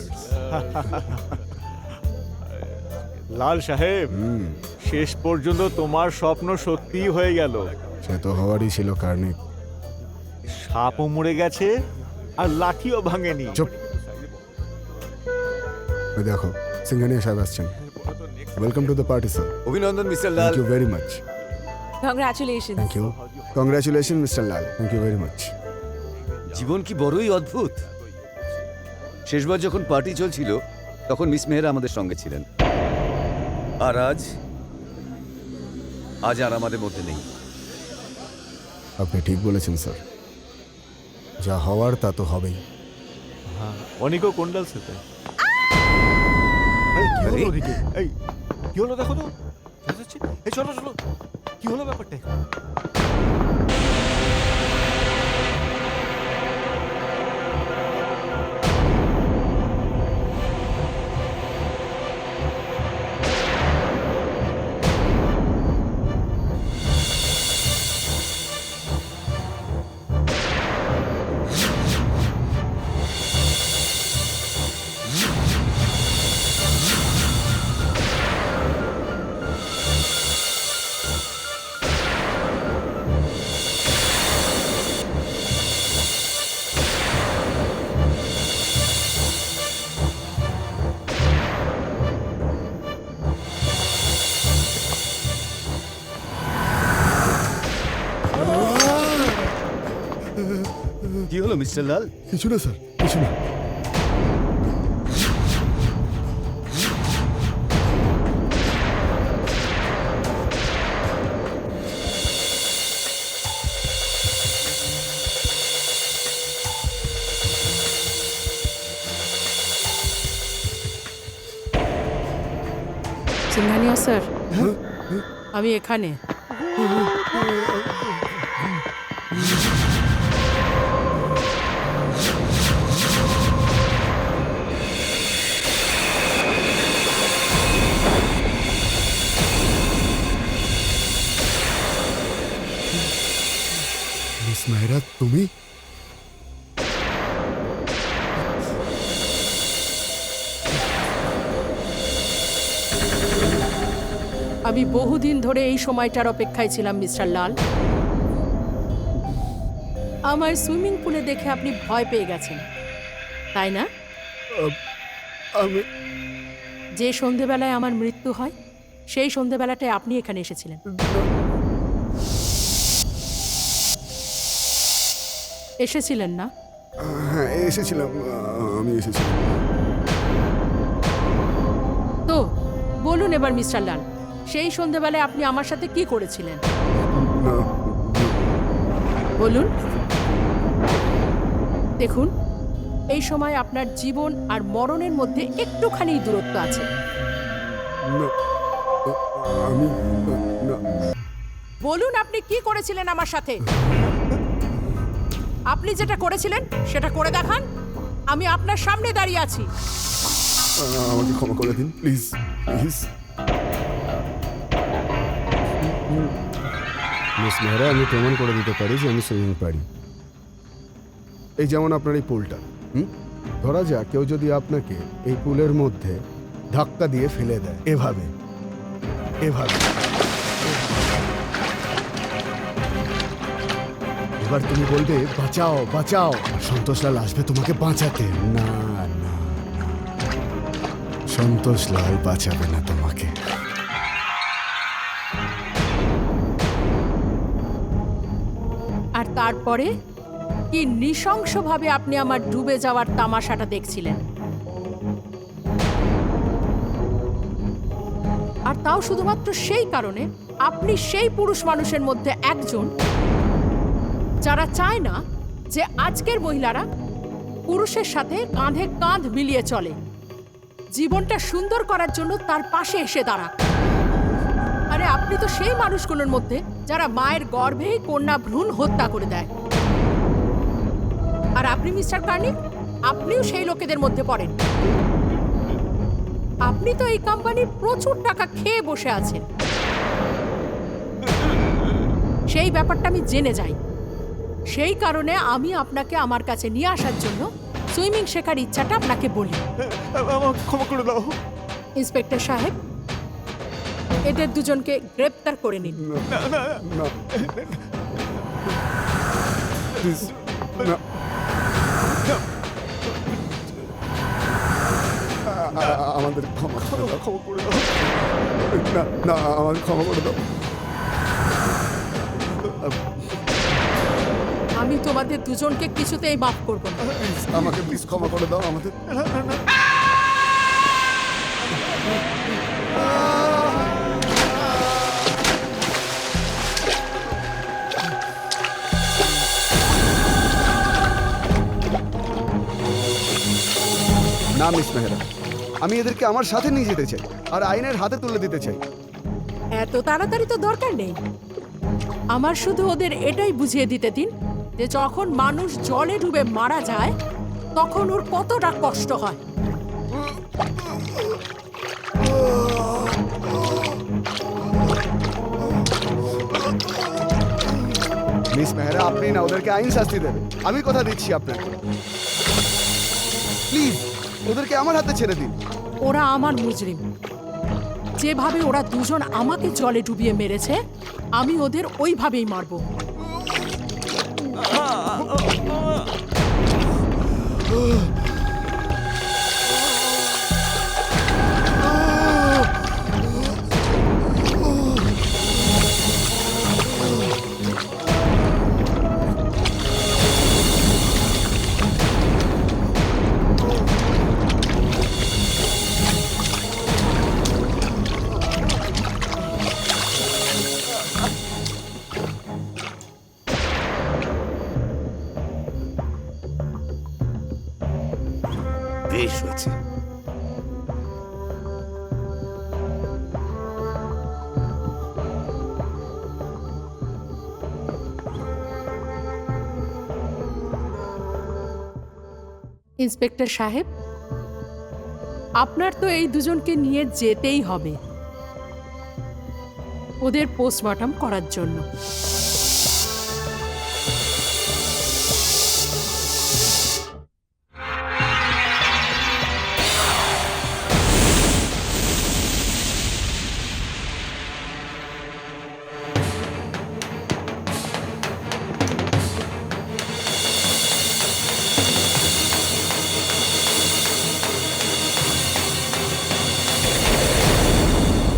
লাল সাহেব, শেষ পর্যন্ত তোমার স্বপ্ন সত্যিই হয়ে গেল। সে তো হওয়ারই ছিল কার্নিক। সাপও মরে গেছে আর লাঠিও ভাঙেনি। চুপ। ওই দেখো, সিঙ্গানিয়া সাহেব আসছেন। Welcome to the party sir. অভিনন্দন Mister Lal. Thank you very much. Congratulation. Thank you. Congratulation Mister Lal. Thank you very much. জীবন কি বড়ই অদ্ভুত। শেষবার যখন পার্টি চলছিল তখন মিস মেহরা আমাদের সঙ্গে ছিলেন, আর আজ আর আমাদের মধ্যে নেই। আপনি ঠিক বলেছেন স্যার, যা হওয়ার তা তো হবেই। অনেকও কোন্ডাল সেতে। কি হলো ওদিকে? এই কি হলো দেখো তো। এই চলো চলো, কি হলো ব্যাপারটা? কি হলো মিস্টার লাল? কিছু না স্যার, কিছু না। সিঙ্গানিয়া স্যার, আমি এখানে। মিস মেহরা, তুমি? আমি বহুদিন ধরে এই সময়টার অপেক্ষায় ছিলাম মিস্টার লাল। আমার সুইমিং পুলে দেখে আপনি ভয় পেয়ে গেছেন, তাই না? আমি যে সন্ধেবেলায় আমার মৃত্যু হয় সেই সন্ধেবেলাটায় আপনি এখানে এসেছিলেন। এসেছিলেন না? হ্যাঁ এসেছিলাম, আমি এসেছিলাম। তো বলুন এবার মিস্টার লাল, সেই সন্ধেবেলায় আপনি আমার সাথে কি করেছিলেন? না, বলুন। দেখুন, এই সময় আপনার জীবন আর মরণের মধ্যে একটুখানি দূরত্ব আছে। না, আমি না, বলুন আপনি কি করেছিলেন আমার সাথে? আপনি যেটা করেছিলেন সেটা করে দেখান। আমি আপনার সামনে দাঁড়িয়ে আছি। আমাকে ক্ষমা করে দিন প্লিজ, প্লিজ। মিস মেহরা, আমি প্রমাণ করে দিতে পারি যে আমি সুইমিং পারি। এই যেমন আপনার এই পুলটা, ধরা যাক কেউ যদি আপনাকে এই পুলের মধ্যে ধাক্কা দিয়ে ফেলে দেয়, এভাবে এভাবে, এবার তুমি বলবে বাঁচাও বাঁচাও, আর সন্তোষলাল আসবে তোমাকে বাঁচাতে। না না, সন্তোষলাল বাঁচাবে না তোমাকে। আর তারপরে কি নৃশংসভাবে আপনি আমার ডুবে যাওয়ার তামাশাটা দেখছিলেন। আর তাও শুধুমাত্র সেই কারণে আপনি সেই পুরুষ মানুষের মধ্যে একজন যারা চায় না যে আজকের মহিলারা পুরুষের সাথে কাঁধে কাঁধ মিলিয়ে চলে, জীবনটা সুন্দর করার জন্য তার পাশে এসে দাঁড়া। আরে আপনি তো সেই মানুষগুলোর মধ্যে যারা মায়ের গর্ভেই কন্যা ভ্রূণ হত্যা করে দেয়। আর আপনি মিস্টার কার্নিক, আপনিও সেই লোকেদের মধ্যে পড়েন। আপনি তো এই কোম্পানির প্রচুর টাকা খেয়ে বসে আছেন। সেই ব্যাপারটা আমি জেনে যাই। সেই কারণে আমি আপনাকে আমার কাছে নিয়ে আসার জন্য সুইমিং শেখার ইচ্ছাটা আপনাকে বলি। আমাকে ক্ষমা করে দাও। ইন্সপেক্টর সাহেব, এদের দুজনকে গ্রেপ্তার করে নিন। না না না, প্লিজ না। আমাদের ক্ষমা করে দাও, ক্ষমা করে দাও। না না, আমাকে ক্ষমা করে দাও। আমি তোমাদের দুজনকে কিছুতেই মাফ করব না। প্লিজ আমাকে প্লিজ ক্ষমা করে দাও। আমাদের না মিস মেহরা, আমি এদেরকে আমার সাথে নিয়ে যেতে চাই আর আইনের হাতে তুলে দিতে চাই। এত তাড়াতাড়ি তো দরকার নেই। আমার শুধু ওদের এটাই বুঝিয়ে দিতে দিন যে যখন মানুষ জলে ডুবে মারা যায় তখন ওর কতটা কষ্ট হয়। মিস মেহরা, আপনি না ওদেরকে আইন শাস্তি দেবে, আমি কথা দিচ্ছি আপনাকে। প্লিজ ওদেরকে আমার হাতে ছেড়ে দিন। ওরা আমার মুজরিম। যেভাবে ওরা দুজন আমাকে জলে ডুবিয়ে মেরেছে, আমি ওদের ওইভাবেই মারবো। বেশ হয়েছে। ইন্সপেক্টর সাহেব, আপনার তো এই দুজনকে নিয়ে যেতেই হবে ওদের পোস্টমর্টম করার জন্য।